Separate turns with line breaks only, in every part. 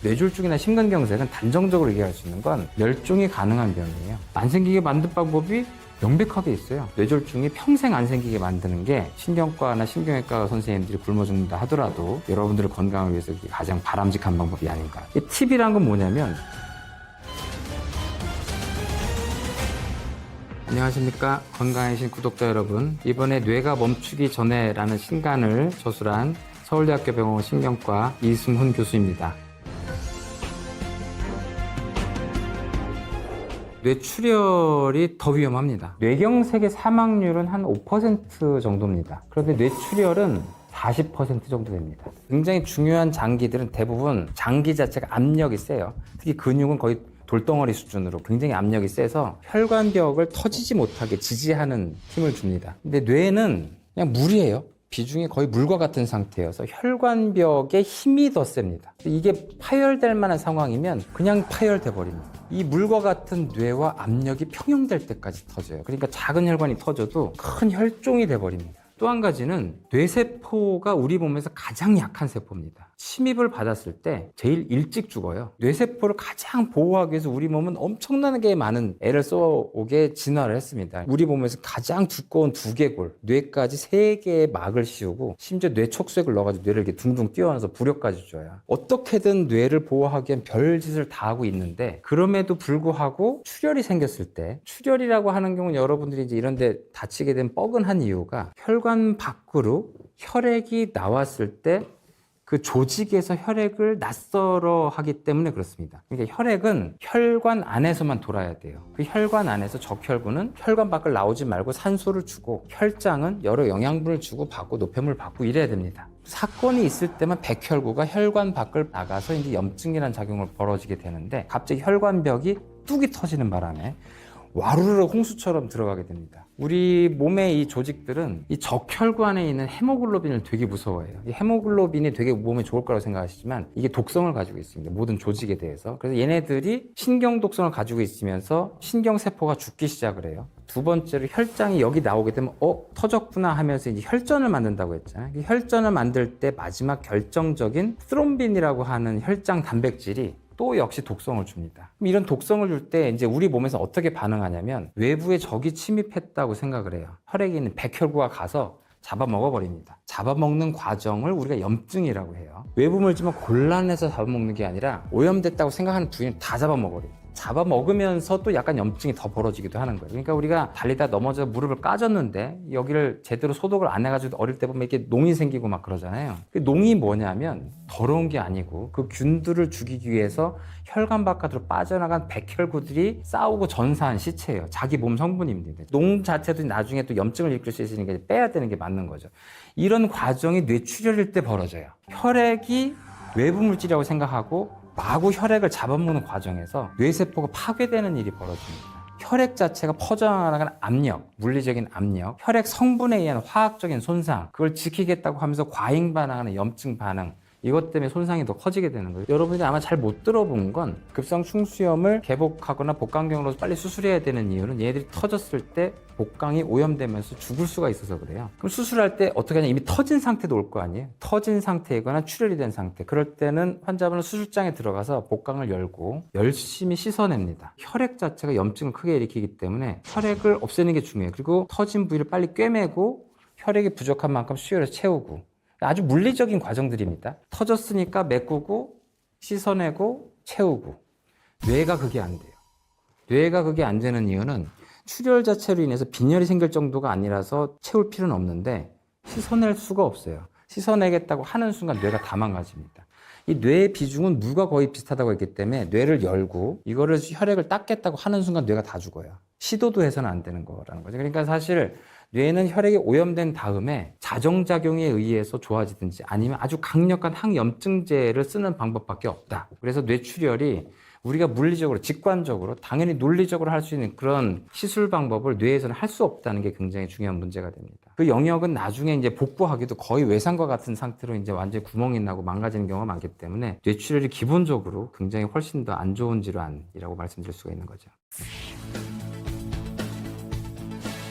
뇌졸중이나 심근경색은 단정적으로 얘기할 수 있는 건 멸종이 가능한 병이에요. 안 생기게 만든 방법이 명백하게 있어요. 뇌졸중이 평생 안 생기게 만드는 게 신경과나 신경외과 선생님들이 굶어 죽는다 하더라도 여러분들의 건강을 위해서 가장 바람직한 방법이 아닌가. 이 팁이란 건 뭐냐면, 안녕하십니까, 건강해진 구독자 여러분. 이번에 뇌가 멈추기 전에라는 신간을 저술한 서울대학교 병원 신경과 이승훈 교수입니다. 뇌출혈이 더 위험합니다. 뇌경색의 사망률은 한 5% 정도입니다. 그런데 뇌출혈은 40% 정도 됩니다. 굉장히 중요한 장기들은 대부분 장기 자체가 압력이 세요. 특히 근육은 거의 돌덩어리 수준으로 굉장히 압력이 세서 혈관벽을 터지지 못하게 지지하는 힘을 줍니다. 근데 뇌는 그냥 물이에요. 비중이 거의 물과 같은 상태여서 혈관벽에 힘이 더 셉니다. 이게 파열될 만한 상황이면 그냥 파열돼 버립니다. 이 물과 같은 뇌와 압력이 평형될 때까지 터져요. 그러니까 작은 혈관이 터져도 큰 혈종이 돼 버립니다. 또 한 가지는 뇌세포가 우리 몸에서 가장 약한 세포입니다. 침입을 받았을 때 제일 일찍 죽어요. 뇌세포를 가장 보호하기 위해서 우리 몸은 엄청나게 많은 애를 써오게 진화를 했습니다. 우리 몸에서 가장 두꺼운 두개골, 뇌까지 3개의 막을 씌우고 심지어 뇌척수액을 넣어가지고 뇌를 이렇게 둥둥 띄워놔서 부력까지 줘요. 어떻게든 뇌를 보호하기 위한 별짓을 다 하고 있는데, 그럼에도 불구하고 출혈이 생겼을 때, 출혈이라고 하는 경우는 여러분들이 이제 이런 데 다치게 된 뻐근한 이유가 혈관 밖으로 혈액이 나왔을 때 그 조직에서 혈액을 낯설어 하기 때문에 그렇습니다. 그러니까 혈액은 혈관 안에서만 돌아야 돼요. 그 혈관 안에서 적혈구는 혈관 밖을 나오지 말고 산소를 주고, 혈장은 여러 영양분을 주고 받고 노폐물 받고 이래야 됩니다. 사건이 있을 때만 백혈구가 혈관 밖을 나가서 이제 염증이라는 작용을 벌어지게 되는데, 갑자기 혈관벽이 뚝이 터지는 바람에 와르르 홍수처럼 들어가게 됩니다. 우리 몸의 이 조직들은 이 적혈관에 있는 헤모글로빈을 되게 무서워해요. 이 헤모글로빈이 되게 몸에 좋을 거라고 생각하시지만 이게 독성을 가지고 있습니다. 모든 조직에 대해서. 그래서 얘네들이 신경 독성을 가지고 있으면서 신경세포가 죽기 시작을 해요. 두 번째로 혈장이 여기 나오게 되면 터졌구나 하면서 이제 혈전을 만든다고 했잖아요. 이 혈전을 만들 때 마지막 결정적인 스트롬빈이라고 하는 혈장 단백질이 또 역시 독성을 줍니다. 이런 독성을 줄 때 이제 우리 몸에서 어떻게 반응하냐면, 외부에 적이 침입했다고 생각을 해요. 혈액에 있는 백혈구가 가서 잡아먹어버립니다. 잡아먹는 과정을 우리가 염증이라고 해요. 외부 물질만 골라내서 잡아먹는 게 아니라 오염됐다고 생각하는 부위는 다 잡아먹어버려요. 잡아먹으면서 또 약간 염증이 더 벌어지기도 하는 거예요. 그러니까 우리가 달리다 넘어져 무릎을 까졌는데 여기를 제대로 소독을 안 해가지고 어릴 때 보면 이렇게 농이 생기고 막 그러잖아요. 그 농이 뭐냐면 더러운 게 아니고 그 균들을 죽이기 위해서 혈관 바깥으로 빠져나간 백혈구들이 싸우고 전사한 시체예요. 자기 몸 성분입니다. 농 자체도 나중에 또 염증을 일으킬 수 있으니까 빼야 되는 게 맞는 거죠. 이런 과정이 뇌출혈일 때 벌어져요. 혈액이 외부 물질이라고 생각하고 마구 혈액을 잡아먹는 과정에서 뇌세포가 파괴되는 일이 벌어집니다. 혈액 자체가 퍼져나가는 압력, 물리적인 압력, 혈액 성분에 의한 화학적인 손상, 그걸 지키겠다고 하면서 과잉 반응하는 염증 반응, 이것 때문에 손상이 더 커지게 되는 거예요. 여러분들이 아마 잘 못 들어본 건, 급성 충수염을 개복하거나 복강경으로 빨리 수술해야 되는 이유는 얘들이 터졌을 때 복강이 오염되면서 죽을 수가 있어서 그래요. 그럼 수술할 때 어떻게 하냐, 이미 터진 상태도 올 거 아니에요. 터진 상태이거나 출혈이 된 상태, 그럴 때는 환자분은 수술장에 들어가서 복강을 열고 열심히 씻어냅니다. 혈액 자체가 염증을 크게 일으키기 때문에 혈액을 없애는 게 중요해요. 그리고 터진 부위를 빨리 꿰매고 혈액이 부족한 만큼 수혈해서 채우고, 아주 물리적인 과정들입니다. 터졌으니까 메꾸고 씻어내고 채우고. 뇌가 그게 안 돼요. 뇌가 그게 안 되는 이유는 출혈 자체로 인해서 빈혈이 생길 정도가 아니라서 채울 필요는 없는데 씻어낼 수가 없어요. 씻어내겠다고 하는 순간 뇌가 다 망가집니다. 이 뇌의 비중은 물과 거의 비슷하다고 했기 때문에 뇌를 열고 이거를 혈액을 닦겠다고 하는 순간 뇌가 다 죽어요. 시도도 해서는 안 되는 거라는 거죠. 그러니까 사실 뇌는 혈액이 오염된 다음에 자정작용에 의해서 좋아지든지 아니면 아주 강력한 항염증제를 쓰는 방법밖에 없다. 그래서 뇌출혈이 우리가 물리적으로, 직관적으로, 당연히 논리적으로 할 수 있는 그런 시술 방법을 뇌에서는 할 수 없다는 게 굉장히 중요한 문제가 됩니다. 그 영역은 나중에 이제 복구하기도 거의 외상과 같은 상태로 이제 완전히 구멍이 나고 망가지는 경우가 많기 때문에 뇌출혈이 기본적으로 굉장히 훨씬 더 안 좋은 질환이라고 말씀드릴 수가 있는 거죠.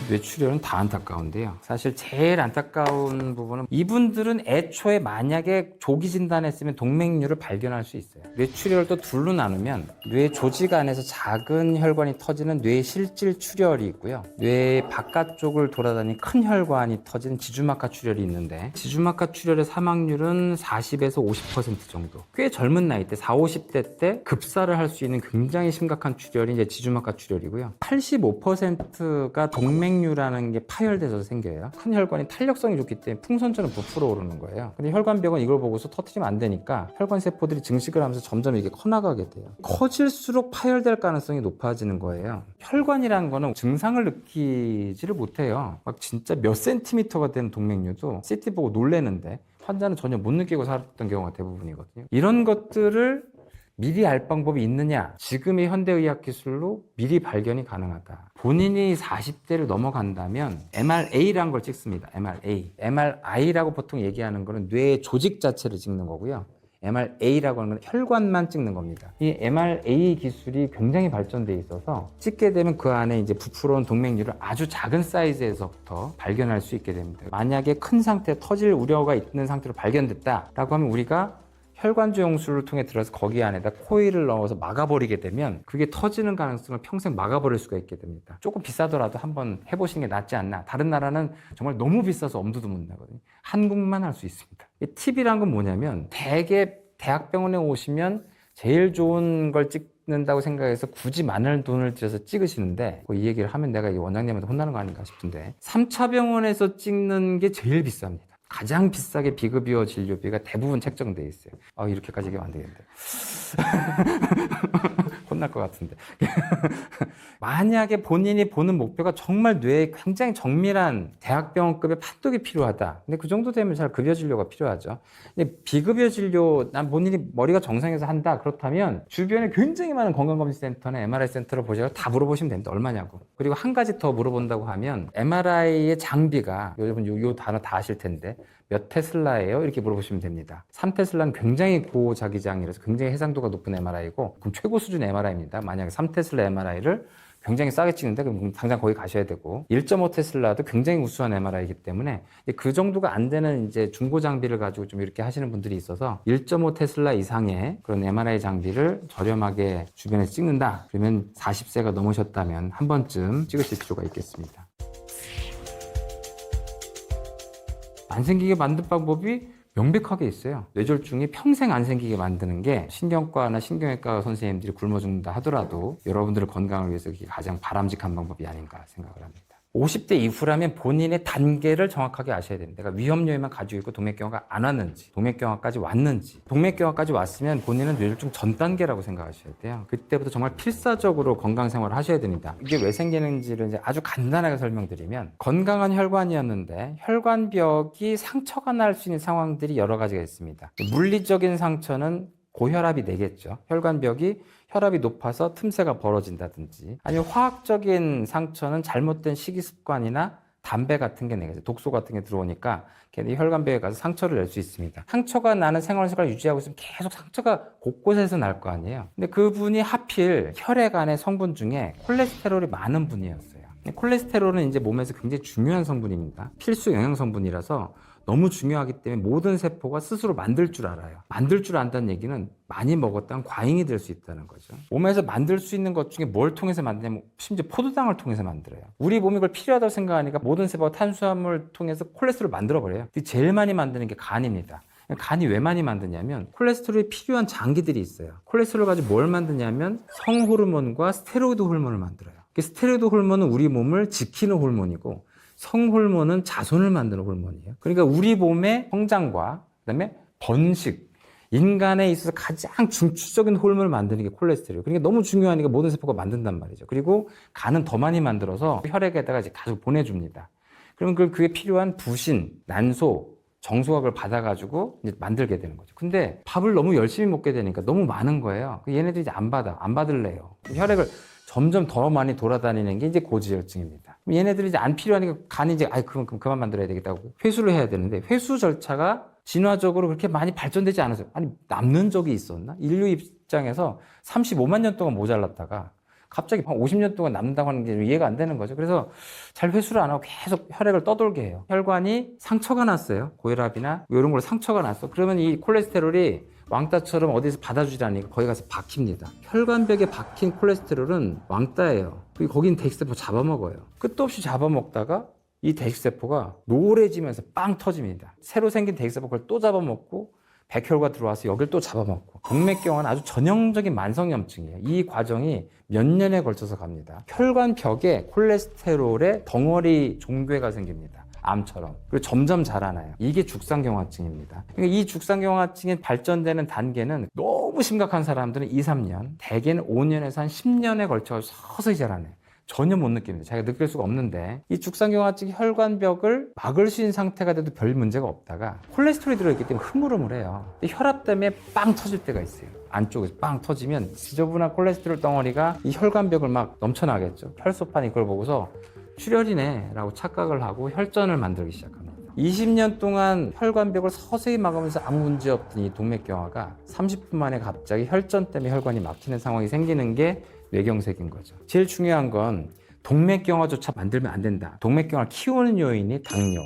뇌출혈은 다 안타까운데요. 사실 제일 안타까운 부분은 이분들은 애초에 만약에 조기 진단했으면 동맥류를 발견할 수 있어요. 뇌출혈도 둘로 나누면 뇌 조직 안에서 작은 혈관이 터지는 뇌실질 출혈이 있고요. 뇌 바깥쪽을 돌아다니는 큰 혈관이 터지는 지주막하 출혈이 있는데 지주막하 출혈의 사망률은 40에서 50% 정도. 꽤 젊은 나이 때 40, 50대 때 급사를 할 수 있는 굉장히 심각한 출혈이 이제 지주막하 출혈이고요. 85%가 동맥류라는 게 파열돼서 생겨요. 큰 혈관이 탄력성이 좋기 때문에 풍선처럼 부풀어 오르는 거예요. 근데 혈관벽은 이걸 보고서 터뜨리면 안 되니까 혈관 세포들이 증식을 하면서 점점 이렇게 커나가게 돼요. 커질수록 파열될 가능성이 높아지는 거예요. 혈관이라는 거는 증상을 느끼지를 못해요. 막 진짜 몇 센티미터가 되는 동맥류도 CT 보고 놀래는데 환자는 전혀 못 느끼고 살았던 경우가 대부분이거든요. 이런 것들을 미리 알 방법이 있느냐? 지금의 현대의학 기술로 미리 발견이 가능하다. 본인이 40대를 넘어간다면 MRA라는 걸 찍습니다. MRA. MRI라고 보통 얘기하는 거는 뇌의 조직 자체를 찍는 거고요. MRA라고 하는 건 혈관만 찍는 겁니다. 이 MRA 기술이 굉장히 발전돼 있어서 찍게 되면 그 안에 이제 부풀어온 동맥류를 아주 작은 사이즈에서부터 발견할 수 있게 됩니다. 만약에 큰 상태, 터질 우려가 있는 상태로 발견됐다라고 하면 우리가 혈관조 용술을 통해 들어서 거기 안에다 코일을 넣어서 막아버리게 되면 그게 터지는 가능성을 평생 막아버릴 수가 있게 됩니다. 조금 비싸더라도 한번 해보시는 게 낫지 않나. 다른 나라는 정말 너무 비싸서 엄두도 못 나거든요. 한국만 할 수 있습니다. 이 팁이란 건 뭐냐면 대개 대학병원에 오시면 제일 좋은 걸 찍는다고 생각해서 굳이 많은 돈을 들여서 찍으시는데 이 얘기를 하면 내가 이 원장님한테 혼나는 거 아닌가 싶은데 3차 병원에서 찍는 게 제일 비쌉니다. 가장 비싸게 비급여 진료비가 대부분 책정돼 있어요. 이렇게까지 얘기하면 안 되겠는데. 혼날 것 같은데. 만약에 본인이 보는 목표가 정말 뇌에 굉장히 정밀한 대학병원급의 판독이 필요하다. 근데 그 정도 되면 잘 급여 진료가 필요하죠. 근데 비급여 진료, 난 본인이 머리가 정상에서 한다. 그렇다면 주변에 굉장히 많은 건강검진센터나 MRI 센터를 보셔서 다 물어보시면 됩니다. 얼마냐고. 그리고 한 가지 더 물어본다고 하면 MRI의 장비가 여러분 요 단어 다 아실 텐데 몇 테슬라예요? 이렇게 물어보시면 됩니다. 3테슬라는 굉장히 고자기장이라서 굉장히 해상도가 높은 MRI고 그럼 최고 수준 MRI입니다. 만약에 3테슬라 MRI를 굉장히 싸게 찍는데 그럼 당장 거기 가셔야 되고 1.5테슬라도 굉장히 우수한 MRI이기 때문에 그 정도가 안 되는 이제 중고 장비를 가지고 좀 이렇게 하시는 분들이 있어서 1.5테슬라 이상의 그런 MRI 장비를 저렴하게 주변에서 찍는다. 그러면 40세가 넘으셨다면 한 번쯤 찍으실 필요가 있겠습니다. 안 생기게 만든 방법이 명백하게 있어요. 뇌졸중이 평생 안 생기게 만드는 게 신경과나 신경외과 선생님들이 굶어 죽는다 하더라도 여러분들의 건강을 위해서 그게 가장 바람직한 방법이 아닌가 생각을 합니다. 50대 이후라면 본인의 단계를 정확하게 아셔야 됩니다. 내가 위험요인만 가지고 있고 동맥경화가 안 왔는지, 동맥경화까지 왔는지, 동맥경화까지 왔으면 본인은 뇌졸중 전 단계라고 생각하셔야 돼요. 그때부터 정말 필사적으로 건강생활을 하셔야 됩니다. 이게 왜 생기는지를 이제 아주 간단하게 설명드리면 건강한 혈관이었는데 혈관벽이 상처가 날 수 있는 상황들이 여러 가지가 있습니다. 물리적인 상처는 고혈압이 내겠죠. 혈관벽이 혈압이 높아서 틈새가 벌어진다든지 아니면 화학적인 상처는 잘못된 식이습관이나 담배 같은 게 내겠죠. 독소 같은 게 들어오니까 걔네 혈관벽에 가서 상처를 낼 수 있습니다. 상처가 나는 생활습관을 유지하고 있으면 계속 상처가 곳곳에서 날 거 아니에요. 근데 그분이 하필 혈액 안에 성분 중에 콜레스테롤이 많은 분이었어요. 콜레스테롤은 이제 몸에서 굉장히 중요한 성분입니다. 필수 영양 성분이라서 너무 중요하기 때문에 모든 세포가 스스로 만들 줄 알아요. 만들 줄 안다는 얘기는 많이 먹었다면 과잉이 될 수 있다는 거죠. 몸에서 만들 수 있는 것 중에 뭘 통해서 만드냐면 심지어 포도당을 통해서 만들어요. 우리 몸이 그걸 필요하다고 생각하니까 모든 세포가 탄수화물을 통해서 콜레스테롤을 만들어버려요. 근데 제일 많이 만드는 게 간입니다. 간이 왜 많이 만드냐면 콜레스테롤이 필요한 장기들이 있어요. 콜레스테롤 가지고 뭘 만드냐면 성호르몬과 스테로이드 호르몬을 만들어요. 스테로이드 호르몬은 우리 몸을 지키는 호르몬이고 성호르몬은 자손을 만드는 호르몬이에요. 그러니까 우리 몸의 성장과 그다음에 번식, 인간에 있어서 가장 중추적인 호르몬을 만드는 게 콜레스테롤이에요. 그러니까 너무 중요하니까 모든 세포가 만든단 말이죠. 그리고 간은 더 많이 만들어서 혈액에다가 이제 가지고 보내줍니다. 그러면 그게 필요한 부신, 난소, 정수가 그걸 받아가지고 이제 만들게 되는 거죠. 근데 밥을 너무 열심히 먹게 되니까 너무 많은 거예요. 얘네들이 이제 안 받을래요. 혈액을 점점 더 많이 돌아다니는 게 이제 고지혈증입니다. 얘네들이 이제 안 필요하니까 간이 이제 그럼 그만 만들어야 되겠다고 회수를 해야 되는데 회수 절차가 진화적으로 그렇게 많이 발전되지 않았어요. 아니 남는 적이 있었나? 인류 입장에서 35만 년 동안 모자랐다가 갑자기 50년 동안 남는다고 하는 게 이해가 안 되는 거죠. 그래서 잘 회수를 안 하고 계속 혈액을 떠돌게 해요. 혈관이 상처가 났어요. 고혈압이나 이런 걸로 상처가 났어. 그러면 이 콜레스테롤이 왕따처럼 어디서 받아주지 않으니까 거기 가서 박힙니다. 혈관벽에 박힌 콜레스테롤은 왕따예요. 그리고 거긴 대식세포 잡아먹어요. 끝도 없이 잡아먹다가 이 대식세포가 노래지면서 빵 터집니다. 새로 생긴 대식세포 그걸 또 잡아먹고 백혈구가 들어와서 여기를 또 잡아먹고. 동맥경화는 아주 전형적인 만성염증이에요. 이 과정이 몇 년에 걸쳐서 갑니다. 혈관벽에 콜레스테롤의 덩어리 종괴가 생깁니다. 암처럼. 그리고 점점 자라나요. 이게 죽상경화증입니다. 그러니까 이 죽상경화증이 발전되는 단계는 너무 심각한 사람들은 2, 3년, 대개는 5년에서 한 10년에 걸쳐 서서히 자라나요. 전혀 못 느낍니다. 자기가 느낄 수가 없는데 이 죽상경화증이 혈관벽을 막을 수 있는 상태가 돼도 별 문제가 없다가 콜레스테롤이 들어있기 때문에 흐물흐물해요. 혈압 때문에 빵 터질 때가 있어요. 안쪽에서 빵 터지면 지저분한 콜레스테롤 덩어리가 이 혈관벽을 막 넘쳐나겠죠. 혈소판이 그걸 보고서 출혈이네 라고 착각을 하고 혈전을 만들기 시작합니다. 20년 동안 혈관벽을 서서히 막으면서 아무 문제 없던 이 동맥경화가 30분 만에 갑자기 혈전 때문에 혈관이 막히는 상황이 생기는 게 뇌경색인 거죠. 제일 중요한 건 동맥경화조차 만들면 안 된다. 동맥경화를 키우는 요인이 당뇨,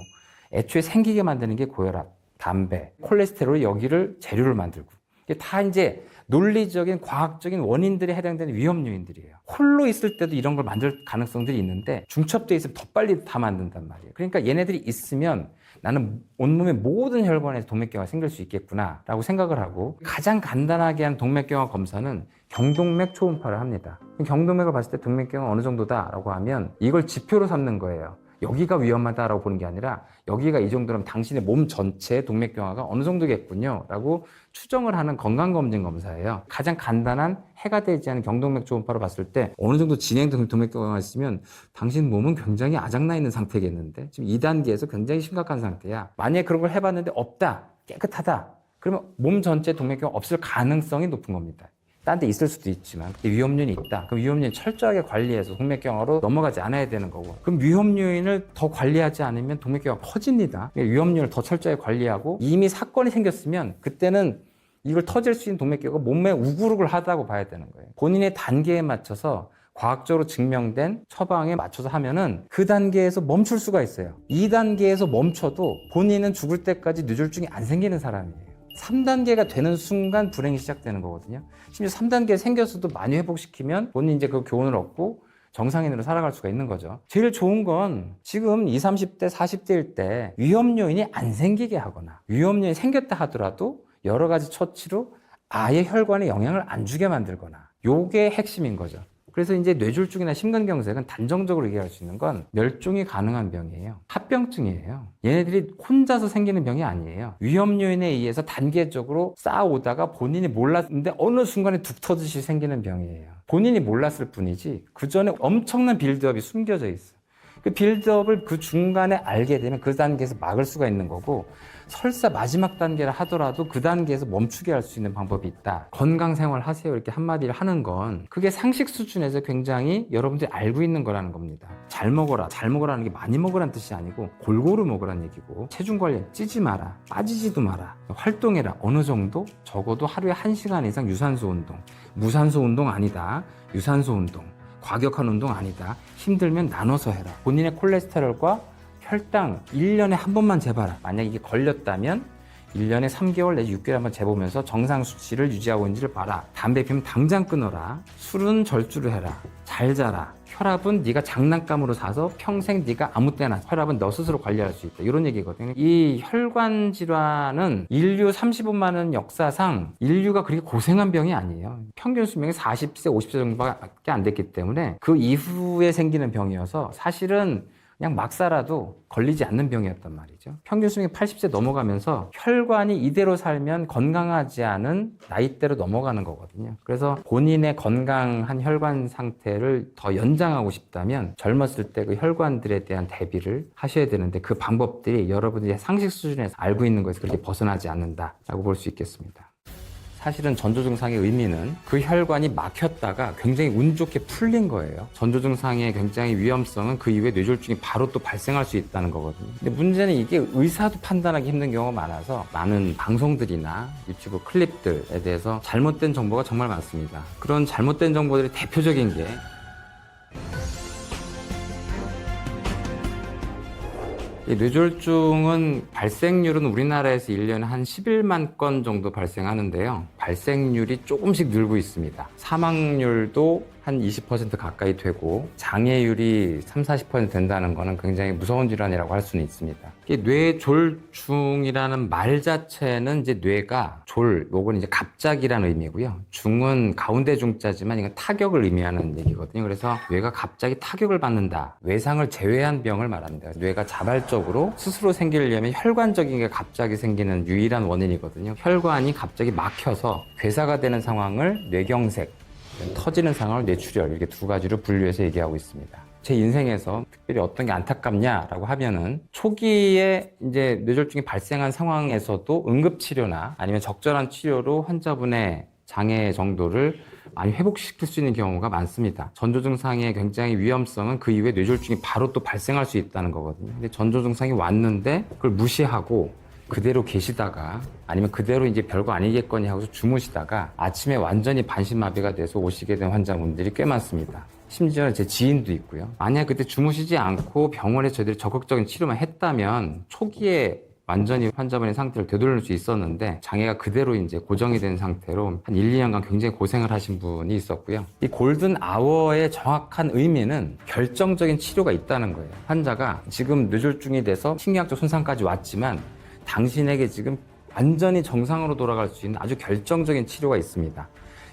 애초에 생기게 만드는 게 고혈압, 담배, 콜레스테롤이 여기를 재료를 만들고 이게 다 이제 논리적인 과학적인 원인들에 해당되는 위험 요인들이에요. 홀로 있을 때도 이런 걸 만들 가능성들이 있는데 중첩돼 있으면 더 빨리 다 만든단 말이에요. 그러니까 얘네들이 있으면 나는 온몸의 모든 혈관에서 동맥경화가 생길 수 있겠구나 라고 생각을 하고 가장 간단하게 한 동맥경화 검사는 경동맥 초음파를 합니다. 경동맥을 봤을 때 동맥경화 어느 정도다라고 하면 이걸 지표로 삼는 거예요. 여기가 위험하다라고 보는 게 아니라 여기가 이 정도면 당신의 몸 전체의 동맥경화가 어느 정도겠군요 라고 추정을 하는 건강검진 검사예요. 가장 간단한 해가 되지 않은 경동맥 초음파로 봤을 때 어느 정도 진행된 동맥경화가 있으면 당신 몸은 굉장히 아작나 있는 상태겠는데 지금 2단계에서 굉장히 심각한 상태야. 만약에 그런 걸 해봤는데 없다, 깨끗하다, 그러면 몸 전체에 동맥경화 없을 가능성이 높은 겁니다. 딴 데 있을 수도 있지만 위험요인이 있다. 그럼 위험요인 철저하게 관리해서 동맥경화로 넘어가지 않아야 되는 거고, 그럼 위험요인을 더 관리하지 않으면 동맥경화가 커집니다. 위험요인을 더 철저하게 관리하고 이미 사건이 생겼으면 그때는 이걸 터질 수 있는 동맥경화가 몸에 우구르를 하다고 봐야 되는 거예요. 본인의 단계에 맞춰서 과학적으로 증명된 처방에 맞춰서 하면은 그 단계에서 멈출 수가 있어요. 2단계에서 멈춰도 본인은 죽을 때까지 뇌졸중이 안 생기는 사람이에요. 3단계가 되는 순간 불행이 시작되는 거거든요. 심지어 3단계 생겼어도 많이 회복시키면 본인이 이제 그 교훈을 얻고 정상인으로 살아갈 수가 있는 거죠. 제일 좋은 건 지금 20, 30대, 40대일 때 위험 요인이 안 생기게 하거나 위험 요인이 생겼다 하더라도 여러 가지 처치로 아예 혈관에 영향을 안 주게 만들거나, 요게 핵심인 거죠. 그래서 이제 뇌졸중이나 심근경색은 단정적으로 얘기할 수 있는 건 멸종이 가능한 병이에요. 합병증이에요. 얘네들이 혼자서 생기는 병이 아니에요. 위험 요인에 의해서 단계적으로 쌓아오다가 본인이 몰랐는데 어느 순간에 툭 터지듯이 생기는 병이에요. 본인이 몰랐을 뿐이지 그 전에 엄청난 빌드업이 숨겨져 있어요. 그 빌드업을 그 중간에 알게 되면 그 단계에서 막을 수가 있는 거고, 설사 마지막 단계를 하더라도 그 단계에서 멈추게 할 수 있는 방법이 있다. 건강생활 하세요 이렇게 한마디를 하는 건 그게 상식 수준에서 굉장히 여러분들이 알고 있는 거라는 겁니다. 잘 먹어라. 잘 먹으라는 게 많이 먹으라는 뜻이 아니고 골고루 먹으라는 얘기고, 체중 관리 찌지 마라. 빠지지도 마라. 활동해라. 어느 정도? 적어도 하루에 1시간 이상 유산소 운동. 무산소 운동 아니다. 유산소 운동. 과격한 운동 아니다. 힘들면 나눠서 해라. 본인의 콜레스테롤과 혈당 1년에 한 번만 재봐라. 만약 이게 걸렸다면 1년에 3개월 내지 6개월 한번 재보면서 정상 수치를 유지하고 있는지를 봐라. 담배 피우면 당장 끊어라. 술은 절주를 해라. 잘 자라. 혈압은 네가 장난감으로 사서 평생 네가 아무 때나 혈압은 너 스스로 관리할 수 있다. 이런 얘기거든요. 이 혈관 질환은 인류 35만 년 역사상 인류가 그렇게 고생한 병이 아니에요. 평균 수명이 40세, 50세 정도밖에 안 됐기 때문에 그 이후에 생기는 병이어서 사실은 그냥 막 살아도 걸리지 않는 병이었단 말이죠. 평균 수명이 80세 넘어가면서 혈관이 이대로 살면 건강하지 않은 나이대로 넘어가는 거거든요. 그래서 본인의 건강한 혈관 상태를 더 연장하고 싶다면 젊었을 때 그 혈관들에 대한 대비를 하셔야 되는데, 그 방법들이 여러분들이 상식 수준에서 알고 있는 것에서 그렇게 벗어나지 않는다라고 볼 수 있겠습니다. 사실은 전조 증상의 의미는 그 혈관이 막혔다가 굉장히 운 좋게 풀린 거예요. 전조 증상의 굉장히 위험성은 그 이후에 뇌졸중이 바로 또 발생할 수 있다는 거거든요. 근데 문제는 이게 의사도 판단하기 힘든 경우가 많아서 많은 방송들이나 유튜브 클립들에 대해서 잘못된 정보가 정말 많습니다. 그런 잘못된 정보들이 대표적인 게 이 뇌졸중은 발생률은 우리나라에서 1년에 한 11만 건 정도 발생하는데요. 발생률이 조금씩 늘고 있습니다. 사망률도 한 20% 가까이 되고 장애율이 30-40% 된다는 것은 굉장히 무서운 질환이라고 할 수는 있습니다. 뇌졸중이라는 말 자체는 이제 뇌가 요건 이제 갑자기라는 의미고요. 중은 가운데 중자지만 이건 타격을 의미하는 얘기거든요. 그래서 뇌가 갑자기 타격을 받는다. 외상을 제외한 병을 말합니다. 뇌가 자발적으로 스스로 생기려면 혈관적인 게 갑자기 생기는 유일한 원인이거든요. 혈관이 갑자기 막혀서 괴사가 되는 상황을 뇌경색, 터지는 상황을 뇌출혈, 이렇게 두 가지로 분류해서 얘기하고 있습니다. 제 인생에서 특별히 어떤 게 안타깝냐라고 하면은 초기에 이제 뇌졸중이 발생한 상황에서도 응급치료나 아니면 적절한 치료로 환자분의 장애 정도를 많이 회복시킬 수 있는 경우가 많습니다. 전조 증상의 굉장히 위험성은 그 이후에 뇌졸중이 바로 또 발생할 수 있다는 거거든요. 근데 전조 증상이 왔는데 그걸 무시하고 그대로 계시다가 아니면 그대로 이제 별거 아니겠거니 하고서 주무시다가 아침에 완전히 반신마비가 돼서 오시게 된 환자분들이 꽤 많습니다. 심지어는 제 지인도 있고요. 만약 그때 주무시지 않고 병원에 저희들이 적극적인 치료만 했다면 초기에 완전히 환자분의 상태를 되돌릴 수 있었는데 장애가 그대로 이제 고정이 된 상태로 한 1, 2년간 굉장히 고생을 하신 분이 있었고요. 이 골든 아워의 정확한 의미는 결정적인 치료가 있다는 거예요. 환자가 지금 뇌졸중이 돼서 신경학적 손상까지 왔지만 당신에게 지금 완전히 정상으로 돌아갈 수 있는 아주 결정적인 치료가 있습니다.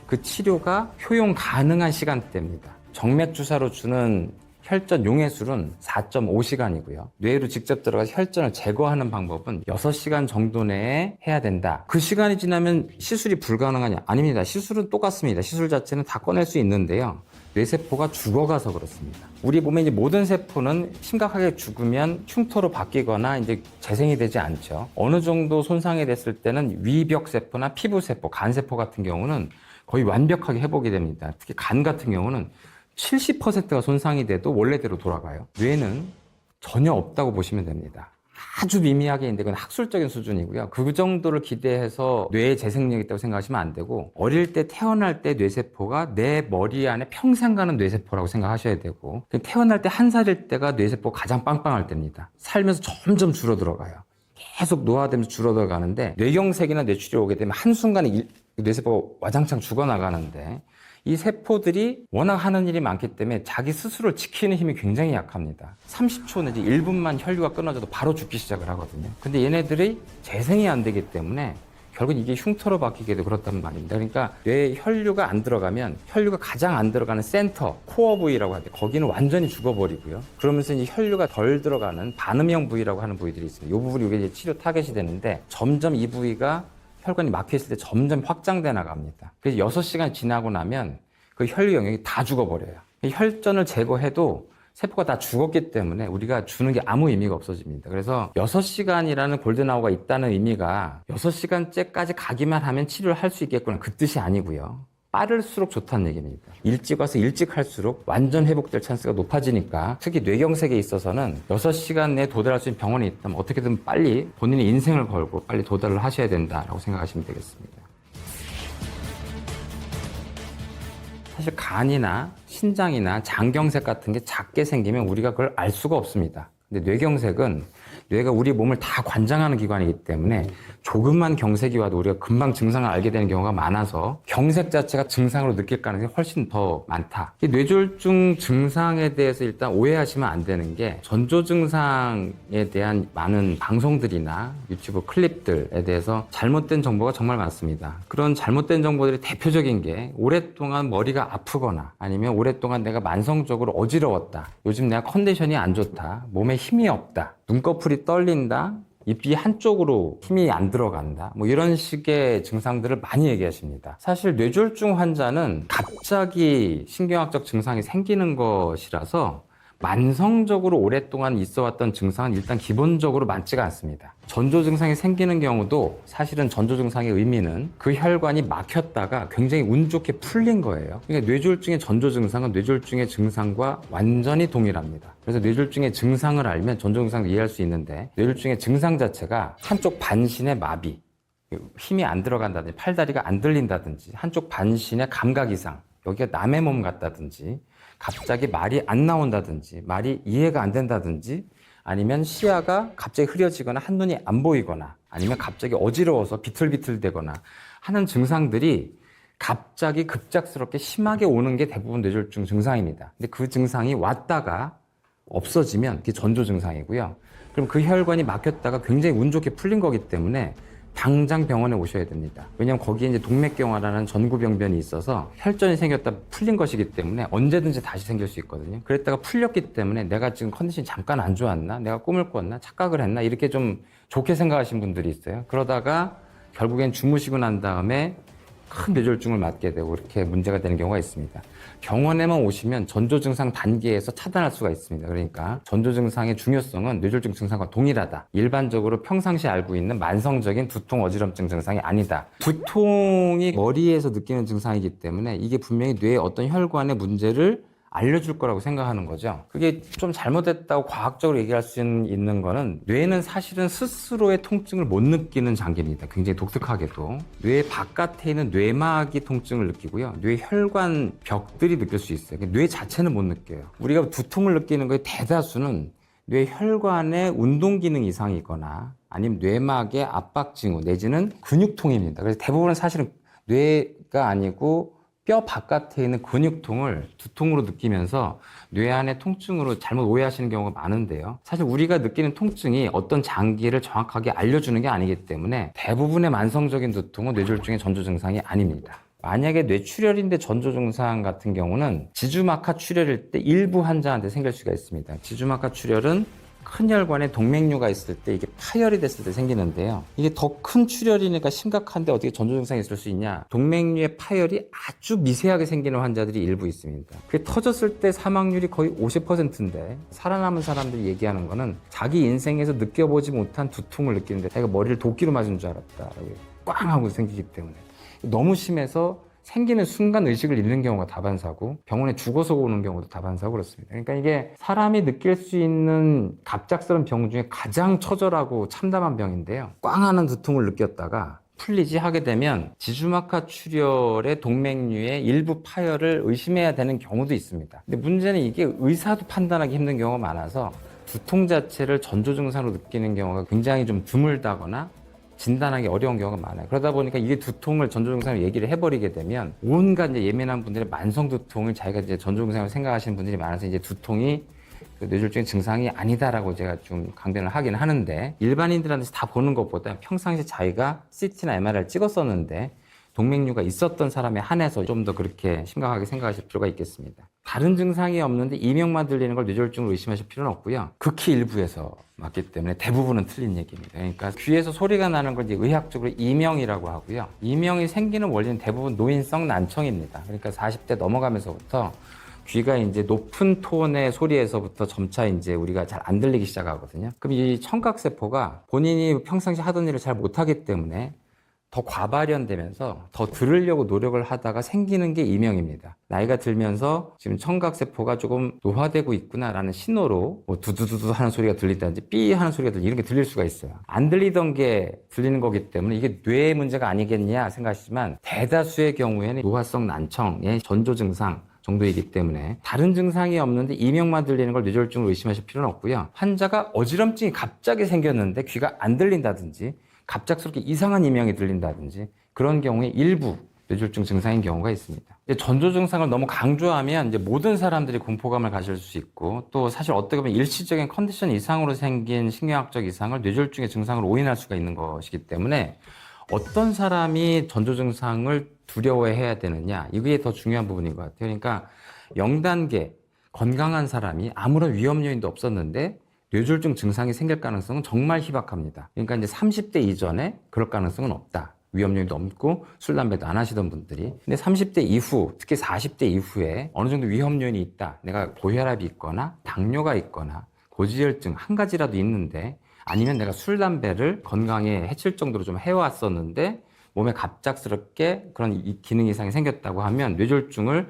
그 치료가 효용 가능한 시간대입니다. 정맥 주사로 주는 혈전 용해술은 4.5시간이고요. 뇌로 직접 들어가서 혈전을 제거하는 방법은 6시간 정도 내에 해야 된다. 그 시간이 지나면 시술이 불가능하냐? 아닙니다. 시술은 똑같습니다. 시술 자체는 다 꺼낼 수 있는데요. 뇌세포가 죽어가서 그렇습니다. 우리 몸의 이제 모든 세포는 심각하게 죽으면 흉터로 바뀌거나 이제 재생이 되지 않죠. 어느 정도 손상이 됐을 때는 위벽세포나 피부세포, 간세포 같은 경우는 거의 완벽하게 회복이 됩니다. 특히 간 같은 경우는 70%가 손상이 돼도 원래대로 돌아가요. 뇌는 전혀 없다고 보시면 됩니다. 아주 미미하게 있는데 그건 학술적인 수준이고요. 그 정도를 기대해서 뇌에 재생력이 있다고 생각하시면 안 되고 어릴 때 태어날 때 뇌세포가 내 머리 안에 평생 가는 뇌세포라고 생각하셔야 되고 태어날 때 1살일 때가 뇌세포가 가장 빵빵할 때입니다. 살면서 점점 줄어들어가요. 계속 노화되면서 줄어들어가는데 뇌경색이나 뇌출혈이 오게 되면 한순간에 뇌세포가 와장창 죽어나가는데 이 세포들이 워낙 하는 일이 많기 때문에 자기 스스로를 지키는 힘이 굉장히 약합니다. 30초 내지 1분만 혈류가 끊어져도 바로 죽기 시작을 하거든요. 근데 얘네들이 재생이 안 되기 때문에 결국 이게 흉터로 바뀌게 되고 그렇단 말입니다. 그러니까 뇌에 혈류가 안 들어가면 혈류가 가장 안 들어가는 센터, 코어 부위라고 하는데 거기는 완전히 죽어버리고요. 그러면서 이제 혈류가 덜 들어가는 반음형 부위라고 하는 부위들이 있습니다. 이 부분이 이게 치료 타겟이 되는데 점점 이 부위가 혈관이 막혀있을 때 점점 확장돼 나갑니다. 그래서 6시간 지나고 나면 그 혈류 영역이 다 죽어버려요. 혈전을 제거해도 세포가 다 죽었기 때문에 우리가 주는 게 아무 의미가 없어집니다. 그래서 6시간이라는 골든아워가 있다는 의미가 6시간째까지 가기만 하면 치료를 할 수 있겠구나 그 뜻이 아니고요. 빠를수록 좋다는 얘기입니다. 일찍 와서 일찍 할수록 완전 회복될 찬스가 높아지니까 특히 뇌경색에 있어서는 6시간 내에 도달할 수 있는 병원이 있다면 어떻게든 빨리 본인의 인생을 걸고 빨리 도달을 하셔야 된다라고 생각하시면 되겠습니다. 사실 간이나 신장이나 장경색 같은 게 작게 생기면 우리가 그걸 알 수가 없습니다. 근데 뇌경색은 뇌가 우리 몸을 다 관장하는 기관이기 때문에 조금만 경색이 와도 우리가 금방 증상을 알게 되는 경우가 많아서 경색 자체가 증상으로 느낄 가능성이 훨씬 더 많다. 이 뇌졸중 증상에 대해서 일단 오해하시면 안 되는 게 전조 증상에 대한 많은 방송들이나 유튜브 클립들에 대해서 잘못된 정보가 정말 많습니다. 그런 잘못된 정보들이 대표적인 게 오랫동안 머리가 아프거나 아니면 오랫동안 내가 만성적으로 어지러웠다. 요즘 내가 컨디션이 안 좋다. 몸에 힘이 없다. 눈꺼풀이 떨린다. 입이 한쪽으로 힘이 안 들어간다. 뭐 이런 식의 증상들을 많이 얘기하십니다. 사실 뇌졸중 환자는 갑자기 신경학적 증상이 생기는 것이라서 만성적으로 오랫동안 있어왔던 증상은 일단 기본적으로 많지가 않습니다. 전조 증상이 생기는 경우도 사실은 전조 증상의 의미는 그 혈관이 막혔다가 굉장히 운 좋게 풀린 거예요. 그러니까 뇌졸중의 전조 증상은 뇌졸중의 증상과 완전히 동일합니다. 그래서 뇌졸중의 증상을 알면 전조 증상을 이해할 수 있는데, 뇌졸중의 증상 자체가 한쪽 반신의 마비, 힘이 안 들어간다든지 팔다리가 안 들린다든지 한쪽 반신의 감각 이상, 여기가 남의 몸 같다든지 갑자기 말이 안 나온다든지 말이 이해가 안 된다든지 아니면 시야가 갑자기 흐려지거나 한눈이 안 보이거나 아니면 갑자기 어지러워서 비틀비틀대거나 하는 증상들이 갑자기 급작스럽게 심하게 오는 게 대부분 뇌졸중 증상입니다. 근데 그 증상이 왔다가 없어지면 그게 전조 증상이고요. 그럼 그 혈관이 막혔다가 굉장히 운 좋게 풀린 거기 때문에 당장 병원에 오셔야 됩니다. 왜냐하면 거기에 이제 동맥경화라는 전구병변이 있어서 혈전이 생겼다 풀린 것이기 때문에 언제든지 다시 생길 수 있거든요. 그랬다가 풀렸기 때문에 내가 지금 컨디션이 잠깐 안 좋았나? 내가 꿈을 꿨나? 착각을 했나? 이렇게 좀 좋게 생각하시는 분들이 있어요. 그러다가 결국엔 주무시고 난 다음에 큰 뇌졸중을 맞게 되고 이렇게 문제가 되는 경우가 있습니다. 병원에만 오시면 전조 증상 단계에서 차단할 수가 있습니다. 그러니까 전조 증상의 중요성은 뇌졸중 증상과 동일하다. 일반적으로 평상시에 알고 있는 만성적인 두통, 어지럼증 증상이 아니다. 두통이 머리에서 느끼는 증상이기 때문에 이게 분명히 뇌의 어떤 혈관의 문제를 알려줄 거라고 생각하는 거죠. 그게 좀 잘못됐다고 과학적으로 얘기할 수 있는 거는, 뇌는 사실은 스스로의 통증을 못 느끼는 장기입니다. 굉장히 독특하게도. 뇌 바깥에 있는 뇌막이 통증을 느끼고요. 뇌 혈관 벽들이 느낄 수 있어요. 뇌 자체는 못 느껴요. 우리가 두통을 느끼는 거의 대다수는 뇌 혈관의 운동 기능 이상이거나 아니면 뇌막의 압박 징후 내지는 근육통입니다. 그래서 대부분은 사실은 뇌가 아니고 뼈 바깥에 있는 근육통을 두통으로 느끼면서 뇌 안의 통증으로 잘못 오해하시는 경우가 많은데요. 사실 우리가 느끼는 통증이 어떤 장기를 정확하게 알려주는 게 아니기 때문에 대부분의 만성적인 두통은 뇌졸중의 전조 증상이 아닙니다. 만약에 뇌출혈인데 전조 증상 같은 경우는 지주막하 출혈일 때 일부 환자한테 생길 수가 있습니다. 지주막하 출혈은 큰 혈관에 동맥류가 있을 때 이게 파열이 됐을 때 생기는데요. 이게 더 큰 출혈이니까 심각한데 어떻게 전조 증상이 있을 수 있냐? 동맥류의 파열이 아주 미세하게 생기는 환자들이 일부 있습니다. 그게 터졌을 때 사망률이 거의 50%인데 살아남은 사람들이 얘기하는 거는 자기 인생에서 느껴보지 못한 두통을 느끼는데 자기가 머리를 도끼로 맞은 줄 알았다. 꽝 하고 생기기 때문에 너무 심해서 생기는 순간 의식을 잃는 경우가 다반사고 병원에 죽어서 오는 경우도 다반사고 그렇습니다. 그러니까 이게 사람이 느낄 수 있는 갑작스러운 병 중에 가장 처절하고 참담한 병인데요. 꽝 하는 두통을 느꼈다가 풀리지 하게 되면 지주막하 출혈의 동맥류의 일부 파열을 의심해야 되는 경우도 있습니다. 근데 문제는 이게 의사도 판단하기 힘든 경우가 많아서 두통 자체를 전조 증상으로 느끼는 경우가 굉장히 좀 드물다거나 진단하기 어려운 경우가 많아요. 그러다 보니까 이게 두통을 전조 증상으로 얘기를 해버리게 되면 온갖 이제 예민한 분들의 만성 두통을 자기가 이제 전조 증상으로 생각하시는 분들이 많아서 이제 두통이 그 뇌졸중의 증상이 아니다라고 제가 좀 강변을 하긴 하는데, 일반인들한테서 다 보는 것보다 평상시 자기가 CT나 MRI를 찍었었는데 동맥류가 있었던 사람에 한해서 좀 더 그렇게 심각하게 생각하실 필요가 있겠습니다. 다른 증상이 없는데 이명만 들리는 걸 뇌졸중으로 의심하실 필요는 없고요. 극히 일부에서 맞기 때문에 대부분은 틀린 얘기입니다. 그러니까 귀에서 소리가 나는 걸 이제 의학적으로 이명이라고 하고요. 이명이 생기는 원리는 대부분 노인성 난청입니다. 그러니까 40대 넘어가면서부터 귀가 이제 높은 톤의 소리에서부터 점차 이제 우리가 잘 안 들리기 시작하거든요. 그럼 이 청각세포가 본인이 평상시 하던 일을 잘 못하기 때문에 더 과발현되면서 더 들으려고 노력을 하다가 생기는 게 이명입니다. 나이가 들면서 지금 청각세포가 조금 노화되고 있구나라는 신호로 뭐 두두두두 하는 소리가 들린다든지 삐 하는 소리가 들리는 이런 게 들릴 수가 있어요. 안 들리던 게 들리는 거기 때문에 이게 뇌의 문제가 아니겠냐 생각하시지만 대다수의 경우에는 노화성 난청의 전조 증상 정도이기 때문에 다른 증상이 없는데 이명만 들리는 걸 뇌졸중으로 의심하실 필요는 없고요. 환자가 어지럼증이 갑자기 생겼는데 귀가 안 들린다든지 갑작스럽게 이상한 이명이 들린다든지 그런 경우에 일부 뇌졸중 증상인 경우가 있습니다. 전조 증상을 너무 강조하면 이제 모든 사람들이 공포감을 가질 수 있고, 또 사실 어떻게 보면 일시적인 컨디션 이상으로 생긴 신경학적 이상을 뇌졸중의 증상으로 오인할 수가 있는 것이기 때문에 어떤 사람이 전조 증상을 두려워해야 되느냐, 이게 더 중요한 부분인 것 같아요. 그러니까 0단계 건강한 사람이 아무런 위험 요인도 없었는데 뇌졸중 증상이 생길 가능성은 정말 희박합니다. 그러니까 이제 30대 이전에 그럴 가능성은 없다. 위험률이 높고 술, 담배도 안 하시던 분들이. 근데 30대 이후, 특히 40대 이후에 어느 정도 위험 요인이 있다. 내가 고혈압이 있거나 당뇨가 있거나 고지혈증 한 가지라도 있는데, 아니면 내가 술, 담배를 건강에 해칠 정도로 좀 해왔었는데 몸에 갑작스럽게 그런 기능 이상이 생겼다고 하면 뇌졸중을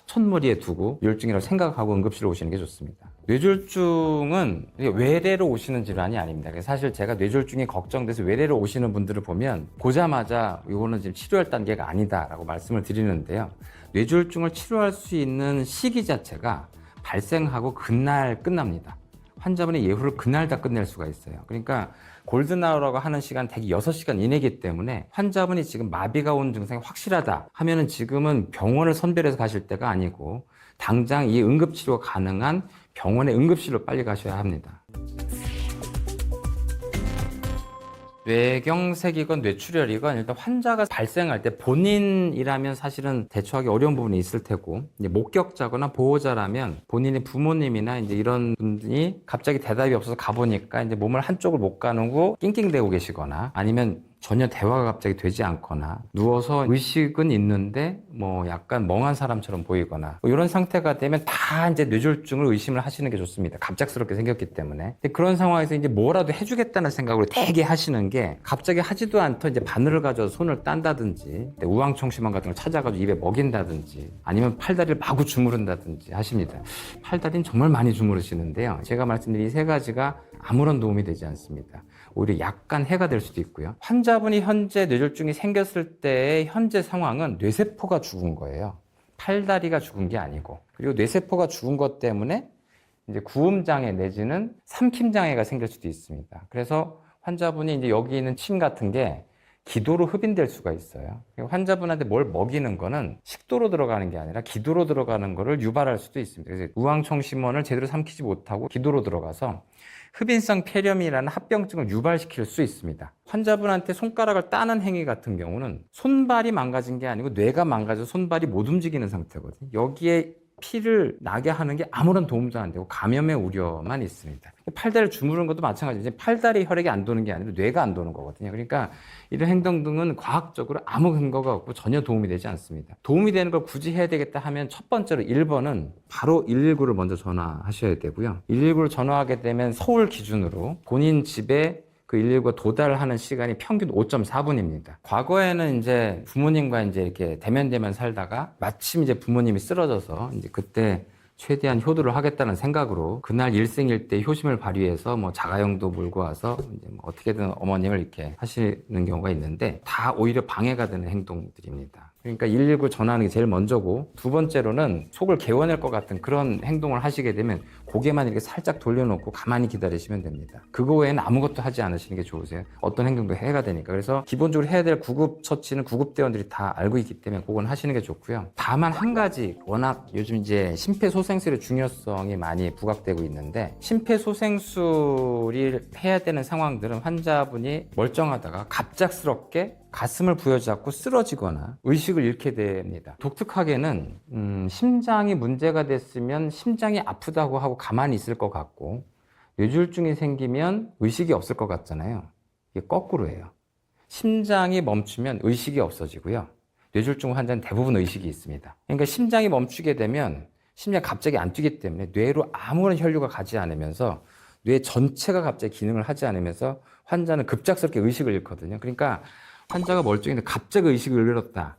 첫무리에 두고 뇌졸중이라고 생각하고 응급실로 오시는 게 좋습니다. 뇌졸중은 외래로 오시는 질환이 아닙니다. 사실 제가 뇌졸중이 걱정돼서 외래로 오시는 분들을 보면 보자마자 이거는 지금 치료할 단계가 아니다라고 말씀을 드리는데요. 뇌졸중을 치료할 수 있는 시기 자체가 발생하고 그날 끝납니다. 환자분의 예후를 그날 다 끝낼 수가 있어요. 그러니까 골든아워라고 하는 시간 대개 6시간 이내이기 때문에 환자분이 지금 마비가 온 증상이 확실하다 하면은 지금은 병원을 선별해서 가실 때가 아니고 당장 이 응급치료가 가능한 병원의 응급실로 빨리 가셔야 합니다. 뇌경색이건 뇌출혈이건 일단 환자가 발생할 때 본인이라면 사실은 대처하기 어려운 부분이 있을 테고, 이제 목격자거나 보호자라면 본인의 부모님이나 이제 이런 분이 갑자기 대답이 없어서 가보니까 이제 몸을 한쪽을 못 가누고 낑낑대고 계시거나, 아니면 전혀 대화가 갑자기 되지 않거나 누워서 의식은 있는데 뭐 약간 멍한 사람처럼 보이거나 뭐 이런 상태가 되면 다 이제 뇌졸중을 의심을 하시는 게 좋습니다. 갑작스럽게 생겼기 때문에. 근데 그런 상황에서 이제 뭐라도 해주겠다는 생각으로 되게 하시는 게, 갑자기 하지도 않던 이제 바늘을 가져서 손을 딴다든지 우황청심환 같은 걸 찾아가지고 입에 먹인다든지 아니면 팔다리를 마구 주무른다든지 하십니다. 팔다리는 정말 많이 주무르시는데요. 제가 말씀드린 이 세 가지가 아무런 도움이 되지 않습니다. 오히려 약간 해가 될 수도 있고요. 환자분이 현재 뇌졸중이 생겼을 때의 현재 상황은 뇌세포가 죽은 거예요. 팔다리가 죽은 게 아니고. 그리고 뇌세포가 죽은 것 때문에 이제 구음장애 내지는 삼킴장애가 생길 수도 있습니다. 그래서 환자분이 이제 여기 있는 침 같은 게 기도로 흡인될 수가 있어요. 환자분한테 뭘 먹이는 거는 식도로 들어가는 게 아니라 기도로 들어가는 거를 유발할 수도 있습니다. 그래서 우황청심원을 제대로 삼키지 못하고 기도로 들어가서 흡인성 폐렴이라는 합병증을 유발시킬 수 있습니다. 환자분한테 손가락을 따는 행위 같은 경우는 손발이 망가진 게 아니고 뇌가 망가져서 손발이 못 움직이는 상태거든요. 여기에 피를 나게 하는 게 아무런 도움도 안 되고 감염의 우려만 있습니다. 팔다리를 주무르는 것도 마찬가지죠. 팔다리 혈액이 안 도는 게 아니라 뇌가 안 도는 거거든요. 그러니까 이런 행동 등은 과학적으로 아무 근거가 없고 전혀 도움이 되지 않습니다. 도움이 되는 걸 굳이 해야 되겠다 하면 첫 번째로 1번은 바로 119를 먼저 전화하셔야 되고요. 119를 전화하게 되면 서울 기준으로 본인 집에 그 119가 도달하는 시간이 평균 5.4분입니다. 과거에는 이제 부모님과 이제 이렇게 대면대면 살다가 마침 이제 부모님이 쓰러져서 이제 그때 최대한 효도를 하겠다는 생각으로 그날 일생일대 효심을 발휘해서 뭐 자가용도 몰고 와서 이제 뭐 어떻게든 어머님을 이렇게 하시는 경우가 있는데 다 오히려 방해가 되는 행동들입니다. 그러니까 119 전화하는 게 제일 먼저고, 두 번째로는 속을 개워낼 것 같은 그런 행동을 하시게 되면 고개만 이렇게 살짝 돌려놓고 가만히 기다리시면 됩니다. 그거 외에는 아무것도 하지 않으시는 게 좋으세요. 어떤 행동도 해가 되니까. 그래서 기본적으로 해야 될 구급 처치는 구급대원들이 다 알고 있기 때문에 그건 하시는 게 좋고요. 다만 한 가지, 워낙 요즘 이제 심폐소생술의 중요성이 많이 부각되고 있는데, 심폐소생술을 해야 되는 상황들은 환자분이 멀쩡하다가 갑작스럽게 가슴을 부여잡고 쓰러지거나 의식을 잃게 됩니다. 독특하게는 심장이 문제가 됐으면 심장이 아프다고 하고 가만히 있을 것 같고, 뇌졸중이 생기면 의식이 없을 것 같잖아요. 이게 거꾸로예요. 심장이 멈추면 의식이 없어지고요. 뇌졸중 환자는 대부분 의식이 있습니다. 그러니까 심장이 멈추게 되면 심장이 갑자기 안 뛰기 때문에 뇌로 아무런 혈류가 가지 않으면서 뇌 전체가 갑자기 기능을 하지 않으면서 환자는 급작스럽게 의식을 잃거든요. 그러니까 환자가 멀쩡한데 갑자기 의식을 잃었다.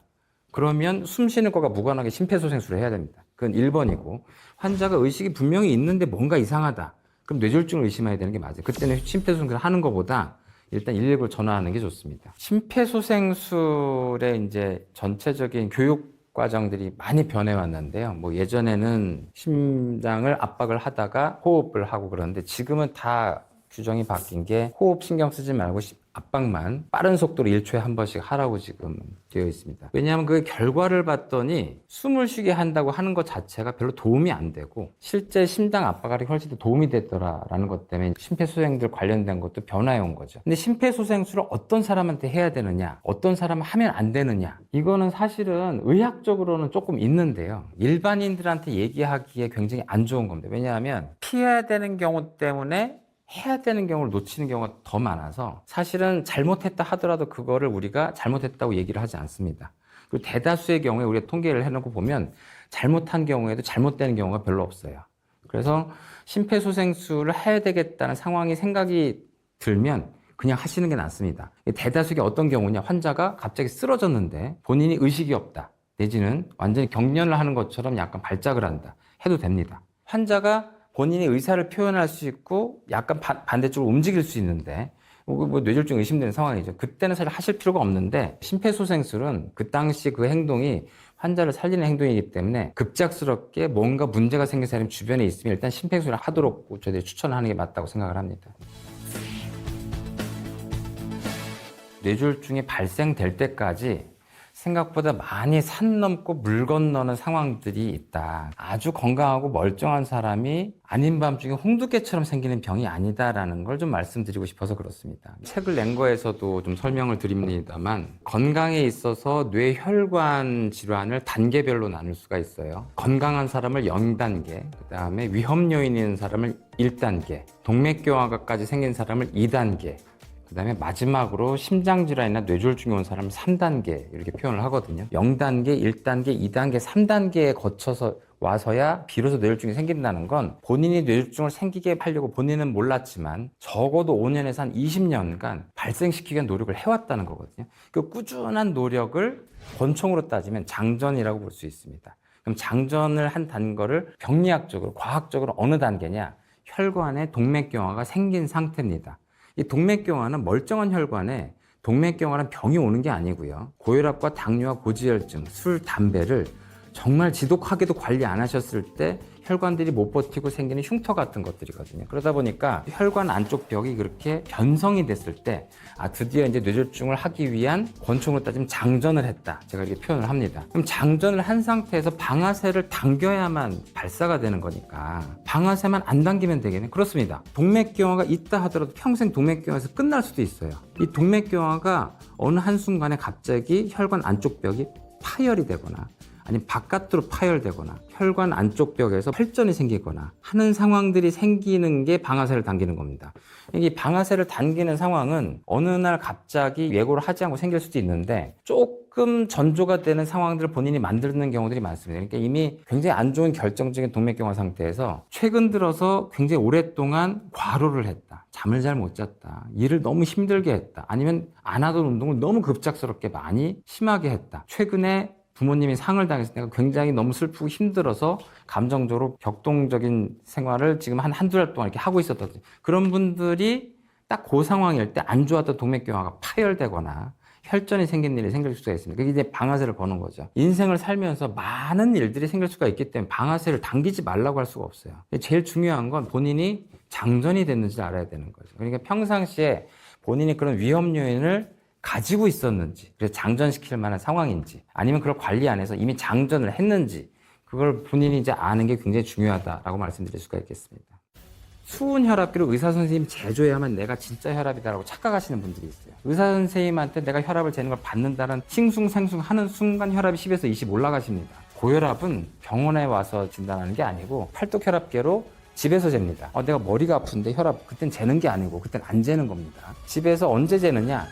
그러면 숨 쉬는 것과 무관하게 심폐소생술을 해야 됩니다. 그건 1번이고, 환자가 의식이 분명히 있는데 뭔가 이상하다. 그럼 뇌졸중을 의심해야 되는 게 맞아요. 그때는 심폐소생술을 하는 것보다 일단 119를 전화하는 게 좋습니다. 심폐소생술의 이제 전체적인 교육 과정들이 많이 변해왔는데요. 뭐 예전에는 심장을 압박을 하다가 호흡을 하고 그러는데 지금은 다 규정이 바뀐 게 호흡 신경 쓰지 말고 압박만 빠른 속도로 1초에 한 번씩 하라고 지금 되어 있습니다. 왜냐하면 그 결과를 봤더니 숨을 쉬게 한다고 하는 것 자체가 별로 도움이 안 되고 실제 심장 압박하기 훨씬 더 도움이 됐더라라는 것 때문에 심폐소생술 관련된 것도 변화해 온 거죠. 근데 심폐소생술을 어떤 사람한테 해야 되느냐, 어떤 사람은 하면 안 되느냐, 이거는 사실은 의학적으로는 조금 있는데요. 일반인들한테 얘기하기에 굉장히 안 좋은 겁니다. 왜냐하면 피해야 되는 경우 때문에 해야 되는 경우를 놓치는 경우가 더 많아서 사실은 잘못했다 하더라도 그거를 우리가 잘못했다고 얘기를 하지 않습니다. 그리고 대다수의 경우에 우리가 통계를 해놓고 보면 잘못한 경우에도 잘못되는 경우가 별로 없어요. 그래서 심폐소생술을 해야 되겠다는 상황이 생각이 들면 그냥 하시는 게 낫습니다. 대다수의 어떤 경우냐, 환자가 갑자기 쓰러졌는데 본인이 의식이 없다, 내지는 완전히 경련을 하는 것처럼 약간 발작을 한다 해도 됩니다. 환자가 본인이 의사를 표현할 수 있고 약간 반대쪽으로 움직일 수 있는데 뭐 뇌졸중 의심되는 상황이죠. 그때는 사실 하실 필요가 없는데 심폐소생술은 그 당시 그 행동이 환자를 살리는 행동이기 때문에 급작스럽게 뭔가 문제가 생긴 사람이 주변에 있으면 일단 심폐소생술을 하도록 저희들이 추천하는 게 맞다고 생각을 합니다. 뇌졸중이 발생될 때까지 생각보다 많이 산 넘고 물 건너는 상황들이 있다. 아주 건강하고 멀쩡한 사람이 아닌 밤중에 홍두깨처럼 생기는 병이 아니다라는 걸 좀 말씀드리고 싶어서 그렇습니다. 책을 낸 거에서도 좀 설명을 드립니다만 건강에 있어서 뇌혈관 질환을 단계별로 나눌 수가 있어요. 건강한 사람을 0단계, 그 다음에 위험 요인이 있는 사람을 1단계, 동맥경화가까지 생긴 사람을 2단계, 그 다음에 마지막으로 심장질환이나 뇌졸중이 온 사람은 3단계 이렇게 표현을 하거든요. 0단계, 1단계, 2단계, 3단계에 거쳐서 와서야 비로소 뇌졸중이 생긴다는 건 본인이 뇌졸중을 생기게 하려고 본인은 몰랐지만 적어도 5년에서 한 20년간 발생시키기 위한 노력을 해왔다는 거거든요. 그 꾸준한 노력을 권총으로 따지면 장전이라고 볼 수 있습니다. 그럼 장전을 한 거를 병리학적으로, 과학적으로 어느 단계냐? 혈관에 동맥경화가 생긴 상태입니다. 이 동맥경화는 멀쩡한 혈관에 동맥경화는 병이 오는 게 아니고요. 고혈압과 당뇨와 고지혈증, 술, 담배를 정말 지독하게도 관리 안 하셨을 때 혈관들이 못 버티고 생기는 흉터 같은 것들이거든요. 그러다 보니까 혈관 안쪽 벽이 그렇게 변성이 됐을 때 드디어 이제 뇌졸중을 하기 위한 권총으로 따지면 장전을 했다. 제가 이렇게 표현을 합니다. 그럼 장전을 한 상태에서 방아쇠를 당겨야만 발사가 되는 거니까 방아쇠만 안 당기면 되겠네. 그렇습니다. 동맥경화가 있다 하더라도 평생 동맥경화에서 끝날 수도 있어요. 이 동맥경화가 어느 한순간에 갑자기 혈관 안쪽 벽이 파열이 되거나 아니면 바깥으로 파열되거나 혈관 안쪽 벽에서 혈전이 생기거나 하는 상황들이 생기는 게 방아쇠를 당기는 겁니다. 이 방아쇠를 당기는 상황은 어느 날 갑자기 예고를 하지 않고 생길 수도 있는데 조금 전조가 되는 상황들을 본인이 만드는 경우들이 많습니다. 그러니까 이미 굉장히 안 좋은 결정적인 동맥경화 상태에서 최근 들어서 굉장히 오랫동안 과로를 했다. 잠을 잘 못 잤다. 일을 너무 힘들게 했다. 아니면 안 하던 운동을 너무 급작스럽게 많이 심하게 했다. 최근에 부모님이 상을 당했을 때 굉장히 너무 슬프고 힘들어서 감정적으로 격동적인 생활을 지금 한두 달 동안 이렇게 하고 있었던 그런 분들이 딱 그 상황일 때 안 좋았던 동맥경화가 파열되거나 혈전이 생긴 일이 생길 수가 있습니다. 그게 이제 방아쇠를 거는 거죠. 인생을 살면서 많은 일들이 생길 수가 있기 때문에 방아쇠를 당기지 말라고 할 수가 없어요. 제일 중요한 건 본인이 장전이 됐는지 알아야 되는 거죠. 그러니까 평상시에 본인이 그런 위험 요인을 가지고 있었는지, 그래서 장전시킬 만한 상황인지, 아니면 그걸 관리 안 해서 이미 장전을 했는지, 그걸 본인이 이제 아는 게 굉장히 중요하다라고 말씀드릴 수가 있겠습니다. 수은 혈압기를 의사 선생님이 재줘야만 내가 진짜 혈압이다라고 착각하시는 분들이 있어요. 의사 선생님한테 내가 혈압을 재는 걸 받는다는 싱숭생숭 하는 순간 혈압이 10에서 20 올라가십니다. 고혈압은 병원에 와서 진단하는 게 아니고 팔뚝혈압계로 집에서 잽니다. 내가 머리가 아픈데 혈압, 그땐 재는 게 아니고 그땐 안 재는 겁니다. 집에서 언제 재느냐?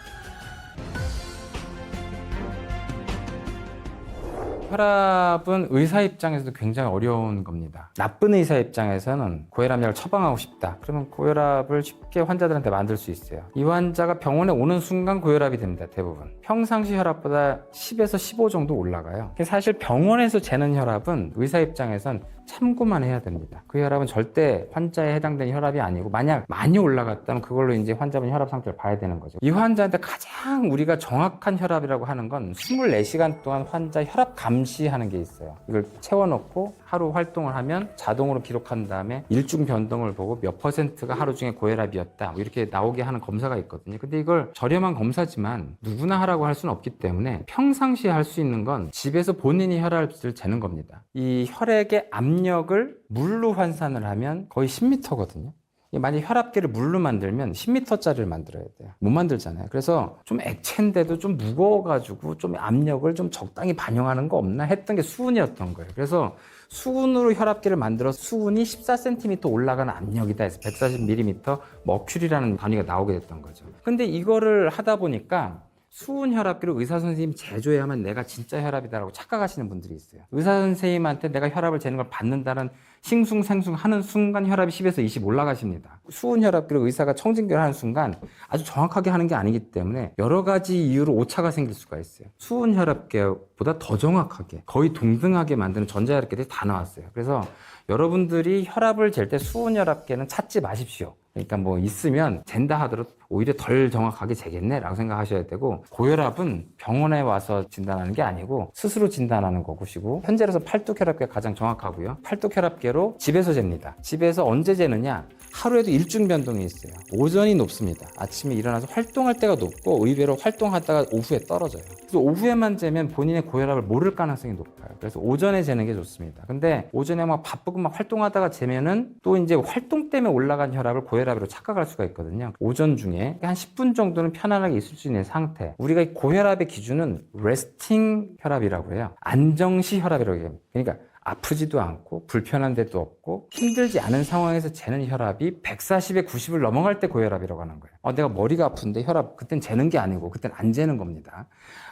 혈압은 의사 입장에서도 굉장히 어려운 겁니다. 나쁜 의사 입장에서는 고혈압약을 처방하고 싶다. 그러면 고혈압을 쉽게 환자들한테 만들 수 있어요. 이 환자가 병원에 오는 순간 고혈압이 됩니다. 대부분. 평상시 혈압보다 10에서 15 정도 올라가요. 사실 병원에서 재는 혈압은 의사 입장에선 참고만 해야 됩니다. 그 혈압은 절대 환자에 해당되는 혈압이 아니고 만약 많이 올라갔다면 그걸로 이제 환자분 혈압 상태를 봐야 되는 거죠. 이 환자한테 가장 우리가 정확한 혈압이라고 하는 건 24시간 동안 환자 혈압 감시하는 게 있어요. 이걸 채워놓고 하루 활동을 하면 자동으로 기록한 다음에 일중 변동을 보고 몇 %가 하루 중에 고혈압이었다 이렇게 나오게 하는 검사가 있거든요. 근데 이걸 저렴한 검사지만 누구나 하라고 할 수는 없기 때문에 평상시에 할 수 있는 건 집에서 본인이 혈압을 재는 겁니다. 이 혈액의 압력을 물로 환산을 하면 거의 10m거든요. 만약에 혈압계를 물로 만들면 10m짜리를 만들어야 돼요. 못 만들잖아요. 그래서 좀 액체인데도 좀 무거워가지고 좀 압력을 좀 적당히 반영하는 거 없나 했던 게 수은이었던 거예요. 그래서 수은으로 혈압계를 만들어서 수은이 14cm 올라가는 압력이다 해서 140mm 머큐리라는 단위가 나오게 됐던 거죠. 근데 이거를 하다 보니까 수은 혈압계를 의사 선생님이 재줘야만 내가 진짜 혈압이다라고 착각하시는 분들이 있어요. 의사 선생님한테 내가 혈압을 재는 걸 받는다는 싱숭생숭 하는 순간 혈압이 10에서 20 올라가십니다. 수은 혈압계를 의사가 청진기를 하는 순간 아주 정확하게 하는 게 아니기 때문에 여러 가지 이유로 오차가 생길 수가 있어요. 수은 혈압계보다 더 정확하게 거의 동등하게 만드는 전자혈압계들이 다 나왔어요. 그래서 여러분들이 혈압을 잴 때 수은 혈압계는 찾지 마십시오. 그러니까 뭐 있으면 잰다 하더라도 오히려 덜 정확하게 재겠네 라고 생각하셔야 되고, 고혈압은 병원에 와서 진단하는 게 아니고 스스로 진단하는 것이고, 현재로서 팔뚝혈압계가 가장 정확하고요. 팔뚝혈압계로 집에서 잽니다. 집에서 언제 재느냐? 하루에도 일중 변동이 있어요. 오전이 높습니다. 아침에 일어나서 활동할 때가 높고 의외로 활동하다가 오후에 떨어져요. 그래서 오후에만 재면 본인의 고혈압을 모를 가능성이 높아요. 그래서 오전에 재는 게 좋습니다. 근데 오전에 막 바쁘고 막 활동하다가 재면은 또 이제 활동 때문에 올라간 혈압을 고혈압으로 착각할 수가 있거든요. 오전 중에 한 10분 정도는 편안하게 있을 수 있는 상태. 우리가 이 고혈압의 기준은 레스팅 혈압이라고 해요. 안정시 혈압이라고 해요. 그러니까 아프지도 않고 불편한 데도 없고 힘들지 않은 상황에서 재는 혈압이 140에 90을 넘어갈 때 고혈압이라고 하는 거예요. 내가 머리가 아픈데 혈압, 그땐 재는 게 아니고 그땐 안 재는 겁니다.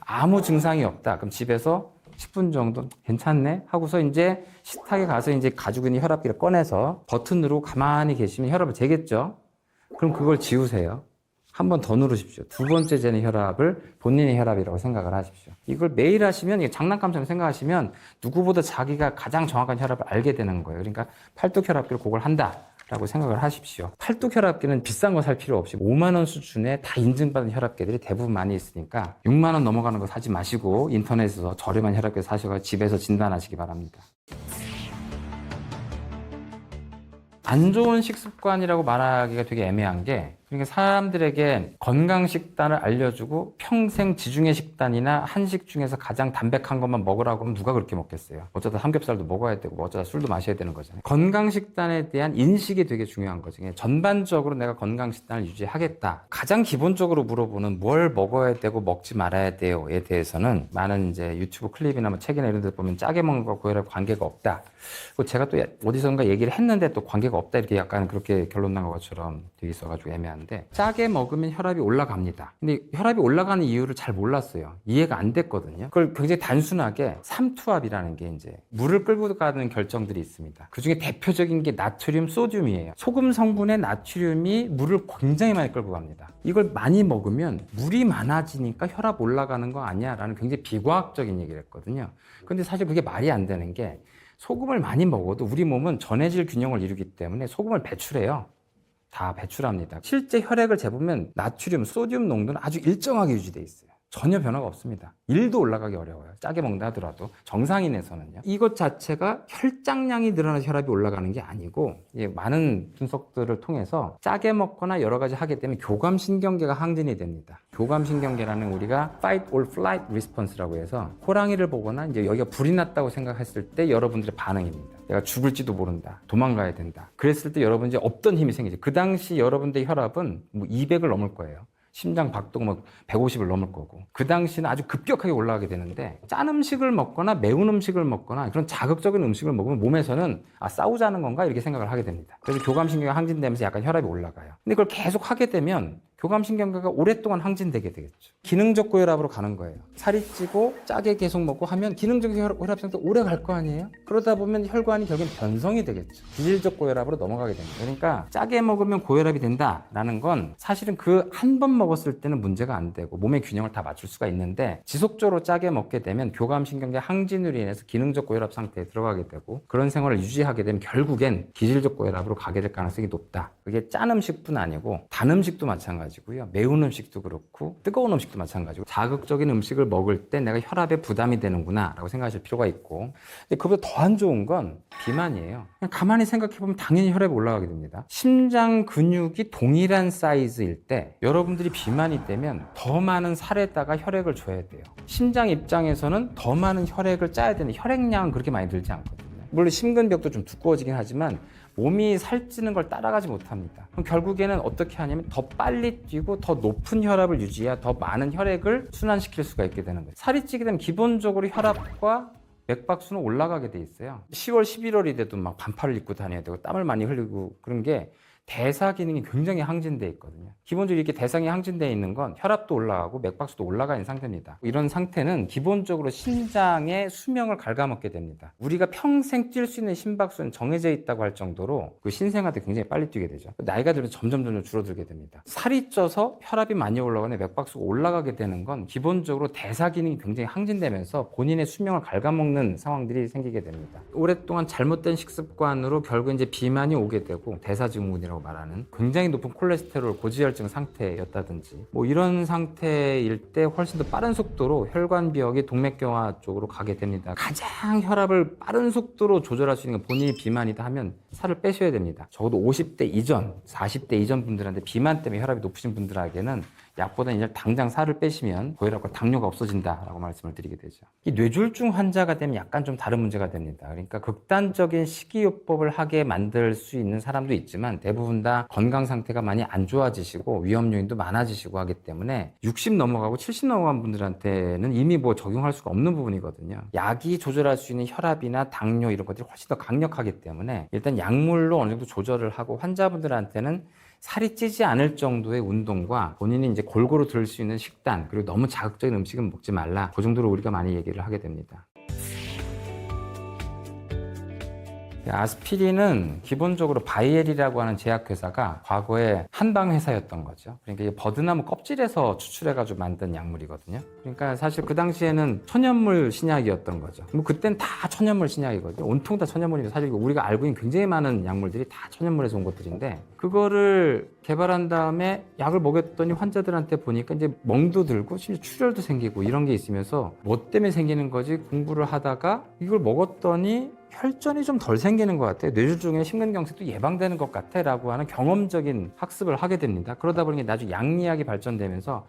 아무 증상이 없다. 그럼 집에서 10분 정도 괜찮네 하고서 이제 식탁에 가서 이제 가지고 있는 혈압기를 꺼내서 버튼으로 가만히 계시면 혈압을 재겠죠. 그럼 그걸 지우세요. 한 번 더 누르십시오. 두 번째 재는 혈압을 본인의 혈압이라고 생각을 하십시오. 이걸 매일 하시면, 이게 장난감처럼 생각하시면 누구보다 자기가 가장 정확한 혈압을 알게 되는 거예요. 그러니까 팔뚝혈압기를 그걸 한다라고 생각을 하십시오. 팔뚝혈압기는 비싼 거 살 필요 없이 5만 원 수준에 다 인증받은 혈압계들이 대부분 많이 있으니까 6만 원 넘어가는 거 사지 마시고 인터넷에서 저렴한 혈압계 사셔서 집에서 진단하시기 바랍니다. 안 좋은 식습관이라고 말하기가 되게 애매한 게, 그러니까 사람들에게 건강 식단을 알려주고 평생 지중해 식단이나 한식 중에서 가장 담백한 것만 먹으라고 하면 누가 그렇게 먹겠어요? 어쩌다 삼겹살도 먹어야 되고 어쩌다 술도 마셔야 되는 거잖아요. 건강 식단에 대한 인식이 되게 중요한 거죠. 전반적으로 내가 건강 식단을 유지하겠다. 가장 기본적으로 물어보는 뭘 먹어야 되고 먹지 말아야 돼요에 대해서는 많은 이제 유튜브 클립이나 뭐 책이나 이런 데 보면 짜게 먹는 것과 고혈압 관계가 없다. 제가 또 어디선가 얘기를 했는데 또 관계가 없다 이렇게 약간 그렇게 결론 난 것처럼 되어 있어가지고 애매한데, 짜게 먹으면 혈압이 올라갑니다. 근데 혈압이 올라가는 이유를 잘 몰랐어요. 이해가 안 됐거든요. 그걸 굉장히 단순하게 삼투압이라는 게 이제 물을 끌고 가는 결정들이 있습니다. 그 중에 대표적인 게 나트륨, 소듐이에요. 소금 성분의 나트륨이 물을 굉장히 많이 끌고 갑니다. 이걸 많이 먹으면 물이 많아지니까 혈압 올라가는 거 아니야? 라는 굉장히 비과학적인 얘기를 했거든요. 근데 사실 그게 말이 안 되는 게, 소금을 많이 먹어도 우리 몸은 전해질 균형을 이루기 때문에 소금을 배출해요. 다 배출합니다. 실제 혈액을 재보면 나트륨, 소듐 농도는 아주 일정하게 유지되어 있어요. 전혀 변화가 없습니다. 1도 올라가기 어려워요. 짜게 먹는다 하더라도 정상인에서는요. 이것 자체가 혈장량이 늘어나서 혈압이 올라가는 게 아니고, 많은 분석들을 통해서 짜게 먹거나 여러 가지 하게 되면 교감신경계가 항진이 됩니다. 교감신경계라는 우리가 fight or flight response라고 해서 호랑이를 보거나 이제 여기가 불이 났다고 생각했을 때 여러분들의 반응입니다. 내가 죽을지도 모른다. 도망가야 된다. 그랬을 때 여러분 이제 없던 힘이 생기죠. 그 당시 여러분들의 혈압은 뭐 200을 넘을 거예요. 심장 박동 막 150을 넘을 거고, 그 당시는 아주 급격하게 올라가게 되는데, 짠 음식을 먹거나 매운 음식을 먹거나 그런 자극적인 음식을 먹으면 몸에서는 싸우자는 건가 이렇게 생각을 하게 됩니다. 그래서 교감신경이 항진되면서 약간 혈압이 올라가요. 근데 그걸 계속 하게 되면 교감신경계가 오랫동안 항진되게 되겠죠. 기능적 고혈압으로 가는 거예요. 살이 찌고 짜게 계속 먹고 하면 기능적 고혈압 상태 오래 갈 거 아니에요? 그러다 보면 혈관이 결국엔 변성이 되겠죠. 기질적 고혈압으로 넘어가게 됩니다. 그러니까 짜게 먹으면 고혈압이 된다라는 건 사실은 그 한 번 먹었을 때는 문제가 안 되고 몸의 균형을 다 맞출 수가 있는데, 지속적으로 짜게 먹게 되면 교감신경계 항진으로 인해서 기능적 고혈압 상태에 들어가게 되고, 그런 생활을 유지하게 되면 결국엔 기질적 고혈압으로 가게 될 가능성이 높다. 그게 짠 음식뿐 아니고 단 음식도 마찬가지고요. 매운 음식도 그렇고 뜨거운 음식도 마찬가지고, 자극적인 음식을 먹을 때 내가 혈압에 부담이 되는구나 라고 생각하실 필요가 있고, 근데 그보다 더 안 좋은 건 비만이에요. 그냥 가만히 생각해보면 당연히 혈압이 올라가게 됩니다. 심장 근육이 동일한 사이즈일 때 여러분들이 비만이 되면 더 많은 살에다가 혈액을 줘야 돼요. 심장 입장에서는 더 많은 혈액을 짜야 되는데 혈액량은 그렇게 많이 들지 않거든요. 물론 심근벽도 좀 두꺼워지긴 하지만 몸이 살찌는 걸 따라가지 못합니다. 그럼 결국에는 어떻게 하냐면 더 빨리 뛰고 더 높은 혈압을 유지해야 더 많은 혈액을 순환시킬 수가 있게 되는 거예요. 살이 찌게 되면 기본적으로 혈압과 맥박수는 올라가게 돼 있어요. 10월, 11월이 돼도 막 반팔을 입고 다녀야 되고 땀을 많이 흘리고 그런 게 대사 기능이 굉장히 항진되어 있거든요. 기본적으로 이렇게 대상이 항진되어 있는 건 혈압도 올라가고 맥박수도 올라가 있는 상태입니다. 이런 상태는 기본적으로 신장의 수명을 갉아먹게 됩니다. 우리가 평생 뛸 수 있는 심박수는 정해져 있다고 할 정도로 그 신생아들 굉장히 빨리 뛰게 되죠. 나이가 들면 점점 줄어들게 됩니다. 살이 쪄서 혈압이 많이 올라가거나 맥박수가 올라가게 되는 건 기본적으로 대사 기능이 굉장히 항진되면서 본인의 수명을 갉아먹는 상황들이 생기게 됩니다. 오랫동안 잘못된 식습관으로 결국 이제 비만이 오게 되고 대사증후군이라고 말하는 굉장히 높은 콜레스테롤, 고지혈증 상태였다든지 뭐 이런 상태일 때 훨씬 더 빠른 속도로 혈관벽이 동맥경화 쪽으로 가게 됩니다. 가장 혈압을 빠른 속도로 조절할 수 있는 건 본인이 비만이다 하면 살을 빼셔야 됩니다. 적어도 50대 이전, 40대 이전 분들한테 비만 때문에 혈압이 높으신 분들에게는 약보다 이제 당장 살을 빼시면 고혈압과 당뇨가 없어진다라고 말씀을 드리게 되죠. 이 뇌졸중 환자가 되면 약간 좀 다른 문제가 됩니다. 그러니까 극단적인 식이요법을 하게 만들 수 있는 사람도 있지만 대부분 다 건강 상태가 많이 안 좋아지시고 위험 요인도 많아지시고 하기 때문에 60 넘어가고 70 넘어간 분들한테는 이미 뭐 적용할 수가 없는 부분이거든요. 약이 조절할 수 있는 혈압이나 당뇨 이런 것들이 훨씬 더 강력하기 때문에 일단 약물로 어느 정도 조절을 하고 환자분들한테는 살이 찌지 않을 정도의 운동과 본인이 이제 골고루 들을 수 있는 식단 그리고 너무 자극적인 음식은 먹지 말라 그 정도로 우리가 많이 얘기를 하게 됩니다. 아스피린은 기본적으로 바이엘이라고 하는 제약회사가 과거에 한방 회사였던 거죠. 그러니까 이 버드나무 껍질에서 추출해가지고 만든 약물이거든요. 그러니까 사실 그 당시에는 천연물 신약이었던 거죠. 뭐 그땐 다 천연물 신약이거든요. 온통 다 천연물이고 사실 우리가 알고 있는 굉장히 많은 약물들이 다 천연물에서 온 것들인데 그거를 개발한 다음에 약을 먹였더니 환자들한테 보니까 이제 멍도 들고 심지어 출혈도 생기고 이런 게 있으면서 뭐 때문에 생기는 거지 공부를 하다가 이걸 먹었더니 혈전이 좀 덜 생기는 것 같아. 뇌졸중에 심근경색도 예방되는 것 같아 라고 하는 경험적인 학습을 하게 됩니다. 그러다 보니 나중에 약리학이 발전되면서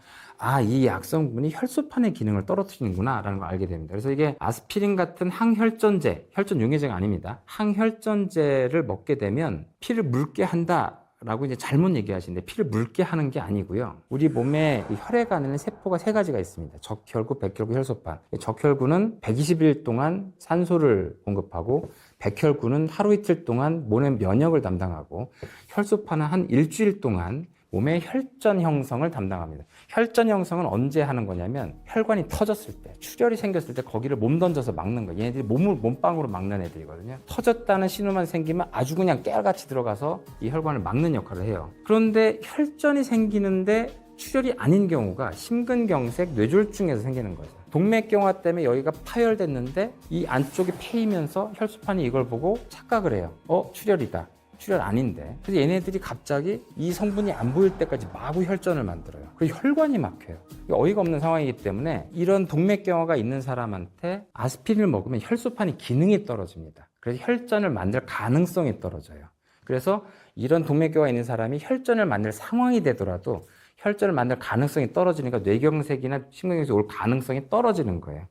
이 약성분이 혈소판의 기능을 떨어뜨리는구나 라는 걸 알게 됩니다. 그래서 이게 아스피린 같은 항혈전제, 혈전 용해제가 아닙니다. 항혈전제를 먹게 되면 피를 묽게 한다 라고 이제 잘못 얘기하시는데 피를 묽게 하는 게 아니고요. 우리 몸에 혈액 안에는 세포가 세 가지가 있습니다. 적혈구, 백혈구, 혈소판. 적혈구는 120일 동안 산소를 공급하고 백혈구는 하루 이틀 동안 몸의 면역을 담당하고 혈소판은 한 일주일 동안 몸의 혈전 형성을 담당합니다. 혈전 형성은 언제 하는 거냐면 혈관이 터졌을 때, 출혈이 생겼을 때 거기를 몸 던져서 막는 거예요. 얘네들이 몸빵으로 막는 애들이거든요. 터졌다는 신호만 생기면 아주 그냥 깨알같이 들어가서 이 혈관을 막는 역할을 해요. 그런데 혈전이 생기는데 출혈이 아닌 경우가 심근경색, 뇌졸중에서 생기는 거죠. 동맥경화 때문에 여기가 파열됐는데 이 안쪽이 패이면서 혈소판이 이걸 보고 착각을 해요. 출혈이다. 출혈 아닌데. 그래서 얘네들이 갑자기 이 성분이 안 보일 때까지 마구 혈전을 만들어요. 그리고 혈관이 막혀요. 어이가 없는 상황이기 때문에 이런 동맥경화가 있는 사람한테 아스피린을 먹으면 혈소판이 기능이 떨어집니다. 그래서 혈전을 만들 가능성이 떨어져요. 그래서 이런 동맥경화가 있는 사람이 혈전을 만들 상황이 되더라도 혈전을 만들 가능성이 떨어지니까 뇌경색이나 심근경색이 올 가능성이 떨어지는 거예요.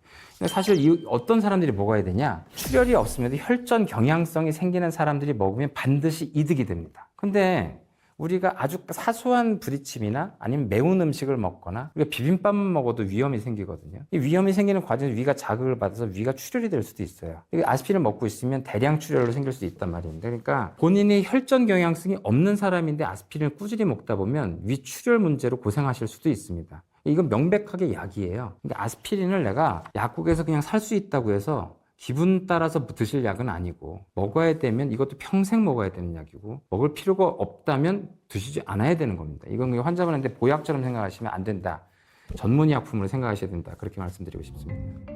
사실 어떤 사람들이 먹어야 되냐? 출혈이 없음에도 혈전 경향성이 생기는 사람들이 먹으면 반드시 이득이 됩니다. 근데 우리가 아주 사소한 부딪힘이나 아니면 매운 음식을 먹거나 우리가 비빔밥만 먹어도 위험이 생기거든요. 이 위험이 생기는 과정에서 위가 자극을 받아서 위가 출혈이 될 수도 있어요. 아스피린을 먹고 있으면 대량 출혈로 생길 수 있단 말입니다. 그러니까 본인이 혈전 경향성이 없는 사람인데 아스피린을 꾸준히 먹다 보면 위 출혈 문제로 고생하실 수도 있습니다. 이건 명백하게 약이에요. 근데 아스피린을 내가 약국에서 그냥 살 수 있다고 해서 기분 따라서 드실 약은 아니고 먹어야 되면 이것도 평생 먹어야 되는 약이고 먹을 필요가 없다면 드시지 않아야 되는 겁니다. 이건 환자분한테 보약처럼 생각하시면 안 된다. 전문의약품으로 생각하셔야 된다. 그렇게 말씀드리고 싶습니다.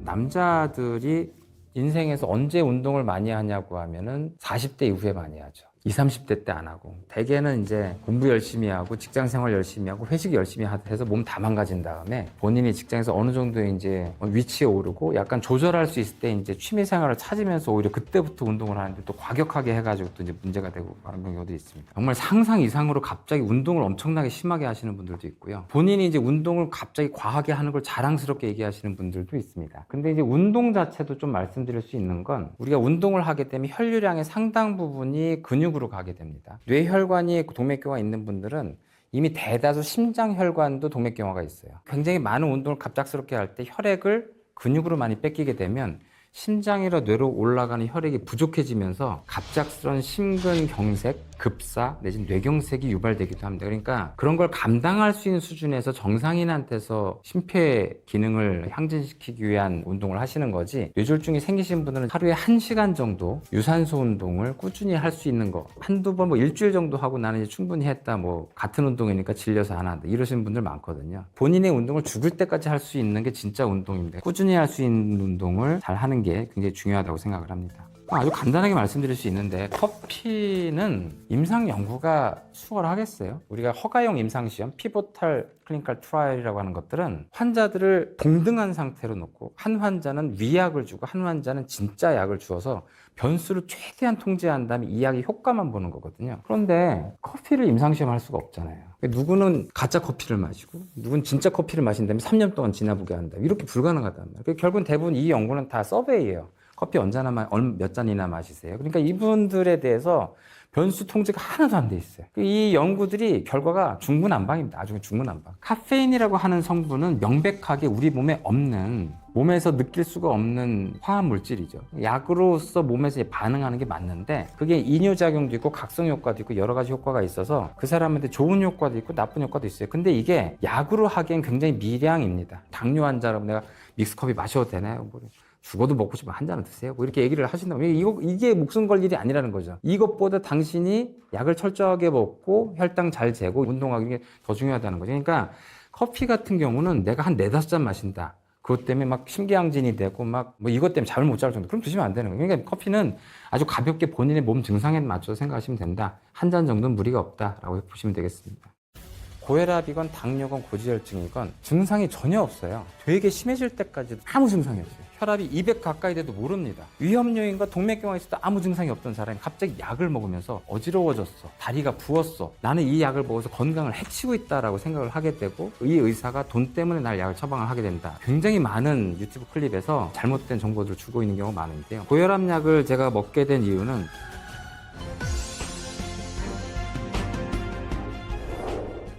남자들이 인생에서 언제 운동을 많이 하냐고 하면은 40대 이후에 많이 하죠. 20, 30대 때 안 하고 대개는 이제 공부 열심히 하고 직장 생활 열심히 하고 회식 열심히 해서 몸 다 망가진 다음에 본인이 직장에서 어느 정도의 이제 위치에 오르고 약간 조절할 수 있을 때 이제 취미 생활을 찾으면서 오히려 그때부터 운동을 하는데 또 과격하게 해가지고 또 이제 문제가 되고 그런 경우도 있습니다. 정말 상상 이상으로 갑자기 운동을 엄청나게 심하게 하시는 분들도 있고요. 본인이 이제 운동을 갑자기 과하게 하는 걸 자랑스럽게 얘기하시는 분들도 있습니다. 근데 이제 운동 자체도 좀 말씀드릴 수 있는 건 우리가 운동을 하게 되면 혈류량의 상당 부분이 근육으로 가게 됩니다. 뇌혈관이 동맥경화 있는 분들은 이미 대다수 심장혈관도 동맥경화가 있어요. 굉장히 많은 운동을 갑작스럽게 할 때 혈액을 근육으로 많이 뺏기게 되면 심장이나 뇌로 올라가는 혈액이 부족해지면서 갑작스러운 심근경색, 급사 내지는 뇌경색이 유발되기도 합니다. 그러니까 그런 걸 감당할 수 있는 수준에서 정상인한테서 심폐 기능을 향진시키기 위한 운동을 하시는 거지, 뇌졸중이 생기신 분들은 하루에 1시간 정도 유산소 운동을 꾸준히 할 수 있는 거 한두 번 일주일 정도 하고 나는 이제 충분히 했다, 같은 운동이니까 질려서 안 한다, 이러시는 분들 많거든요. 본인의 운동을 죽을 때까지 할 수 있는 게 진짜 운동입니다. 꾸준히 할 수 있는 운동을 잘 하는 게 굉장히 중요하다고 생각을 합니다. 아주 간단하게 말씀드릴 수 있는데, 커피는 임상 연구가 수월하겠어요? 우리가 허가용 임상시험, 피보탈 클리니컬 트라이얼이라고 하는 것들은 환자들을 동등한 상태로 놓고 한 환자는 위약을 주고 한 환자는 진짜 약을 주어서 변수를 최대한 통제한 다음에 이 약의 효과만 보는 거거든요. 그런데 커피를 임상시험 할 수가 없잖아요. 누구는 가짜 커피를 마시고 누구는 진짜 커피를 마신 다음에 3년 동안 지나보게 한다, 이렇게 불가능하단 말이에요. 결국은 대부분 이 연구는 다 서베이예요. 커피 몇 잔이나 마시세요? 그러니까 이분들에 대해서 변수 통제가 하나도 안 돼 있어요. 이 연구들이 결과가 중구난방입니다. 아주 중구난방. 카페인이라고 하는 성분은 명백하게 우리 몸에 없는, 몸에서 느낄 수가 없는 화학 물질이죠. 약으로서 몸에서 반응하는 게 맞는데 그게 이뇨작용도 있고 각성 효과도 있고 여러 가지 효과가 있어서 그 사람한테 좋은 효과도 있고 나쁜 효과도 있어요. 근데 이게 약으로 하기엔 굉장히 미량입니다. 당뇨 환자라면 내가 믹스커피 마셔도 되나요? 죽어도 먹고 싶으면 한 잔은 드세요, 이렇게 얘기를 하신다면 이게 목숨 걸 일이 아니라는 거죠. 이것보다 당신이 약을 철저하게 먹고 혈당 잘 재고 운동하는 게 더 중요하다는 거죠. 그러니까 커피 같은 경우는 내가 한 4-5잔 마신다, 그것 때문에 막 심기양진이 되고 이것 때문에 잠을 못 잘 정도, 그럼 드시면 안 되는 거예요. 그러니까 커피는 아주 가볍게 본인의 몸 증상에 맞춰서 생각하시면 된다. 한 잔 정도는 무리가 없다라고 보시면 되겠습니다. 고혈압이건 당뇨건 고지혈증이건 증상이 전혀 없어요. 되게 심해질 때까지도 아무 증상이 없어요. 혈압이 200 가까이 돼도 모릅니다. 위험요인과 동맥경화 있어도 아무 증상이 없던 사람이 갑자기 약을 먹으면서 어지러워졌어, 다리가 부었어, 나는 이 약을 먹어서 건강을 해치고 있다라고 생각을 하게 되고 이 의사가 돈 때문에 날 약을 처방을 하게 된다. 굉장히 많은 유튜브 클립에서 잘못된 정보들을 주고 있는 경우가 많은데요. 고혈압 약을 제가 먹게 된 이유는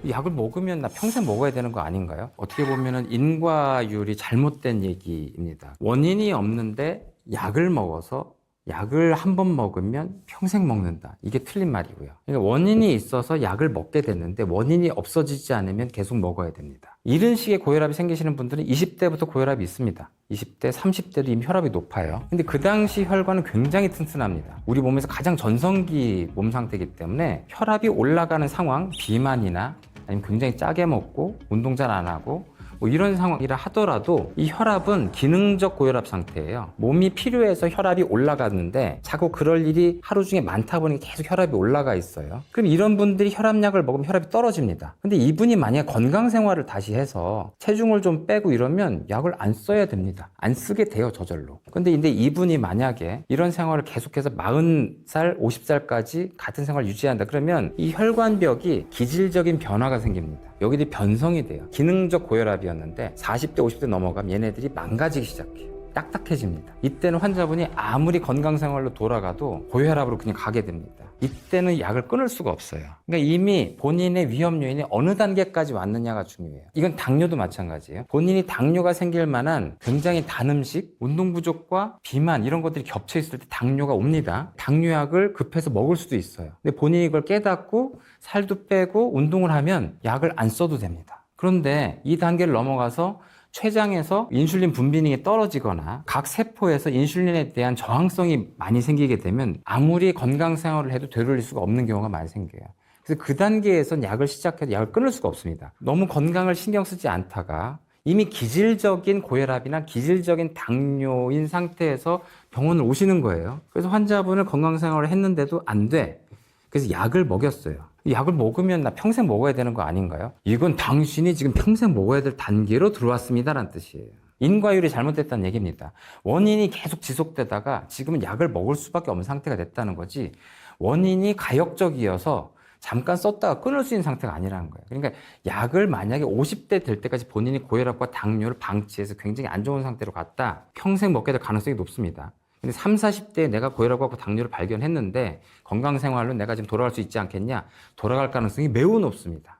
약을 먹으면 나 평생 먹어야 되는 거 아닌가요? 어떻게 보면은 인과율이 잘못된 얘기입니다. 원인이 없는데 약을 먹어서 약을 한 번 먹으면 평생 먹는다, 이게 틀린 말이고요. 그러니까 원인이 있어서 약을 먹게 됐는데 원인이 없어지지 않으면 계속 먹어야 됩니다. 이런 식의 고혈압이 생기시는 분들은 20대부터 고혈압이 있습니다. 20대, 30대도 이미 혈압이 높아요. 근데 그 당시 혈관은 굉장히 튼튼합니다. 우리 몸에서 가장 전성기 몸 상태이기 때문에 혈압이 올라가는 상황, 비만이나 아니면 굉장히 짜게 먹고 운동 잘 안 하고 이런 상황이라 하더라도 이 혈압은 기능적 고혈압 상태예요. 몸이 필요해서 혈압이 올라가는데 자꾸 그럴 일이 하루 중에 많다 보니 계속 혈압이 올라가 있어요. 그럼 이런 분들이 혈압약을 먹으면 혈압이 떨어집니다. 근데 이분이 만약 건강 생활을 다시 해서 체중을 좀 빼고 이러면 약을 안 써야 됩니다. 안 쓰게 돼요, 저절로. 근데 이분이 만약에 이런 생활을 계속해서 40살, 50살까지 같은 생활을 유지한다, 그러면 이 혈관벽이 기질적인 변화가 생깁니다. 여기들이 변성이 돼요. 기능적 고혈압이었는데 40대, 50대 넘어가면 얘네들이 망가지기 시작해요. 딱딱해집니다. 이때는 환자분이 아무리 건강생활로 돌아가도 고혈압으로 그냥 가게 됩니다. 이때는 약을 끊을 수가 없어요. 그러니까 이미 본인의 위험 요인이 어느 단계까지 왔느냐가 중요해요. 이건 당뇨도 마찬가지예요. 본인이 당뇨가 생길 만한 굉장히 단 음식, 운동 부족과 비만 이런 것들이 겹쳐 있을 때 당뇨가 옵니다. 당뇨약을 급해서 먹을 수도 있어요. 근데 본인이 이걸 깨닫고 살도 빼고 운동을 하면 약을 안 써도 됩니다. 그런데 이 단계를 넘어가서 췌장에서 인슐린 분비능이 떨어지거나 각 세포에서 인슐린에 대한 저항성이 많이 생기게 되면 아무리 건강 생활을 해도 되돌릴 수가 없는 경우가 많이 생겨요. 그래서 그 단계에선 약을 시작해도 약을 끊을 수가 없습니다. 너무 건강을 신경 쓰지 않다가 이미 기질적인 고혈압이나 기질적인 당뇨인 상태에서 병원을 오시는 거예요. 그래서 환자분을 건강 생활을 했는데도 안 돼. 그래서 약을 먹였어요. 약을 먹으면 나 평생 먹어야 되는 거 아닌가요? 이건 당신이 지금 평생 먹어야 될 단계로 들어왔습니다라는 뜻이에요. 인과율이 잘못됐다는 얘기입니다. 원인이 계속 지속되다가 지금은 약을 먹을 수밖에 없는 상태가 됐다는 거지, 원인이 가역적이어서 잠깐 썼다가 끊을 수 있는 상태가 아니라는 거예요. 그러니까 약을 만약에 50대 될 때까지 본인이 고혈압과 당뇨를 방치해서 굉장히 안 좋은 상태로 갔다, 평생 먹게 될 가능성이 높습니다. 근데 30, 40대에 내가 고혈압과 당뇨를 발견했는데 건강생활로 내가 지금 돌아갈 수 있지 않겠냐? 돌아갈 가능성이 매우 높습니다.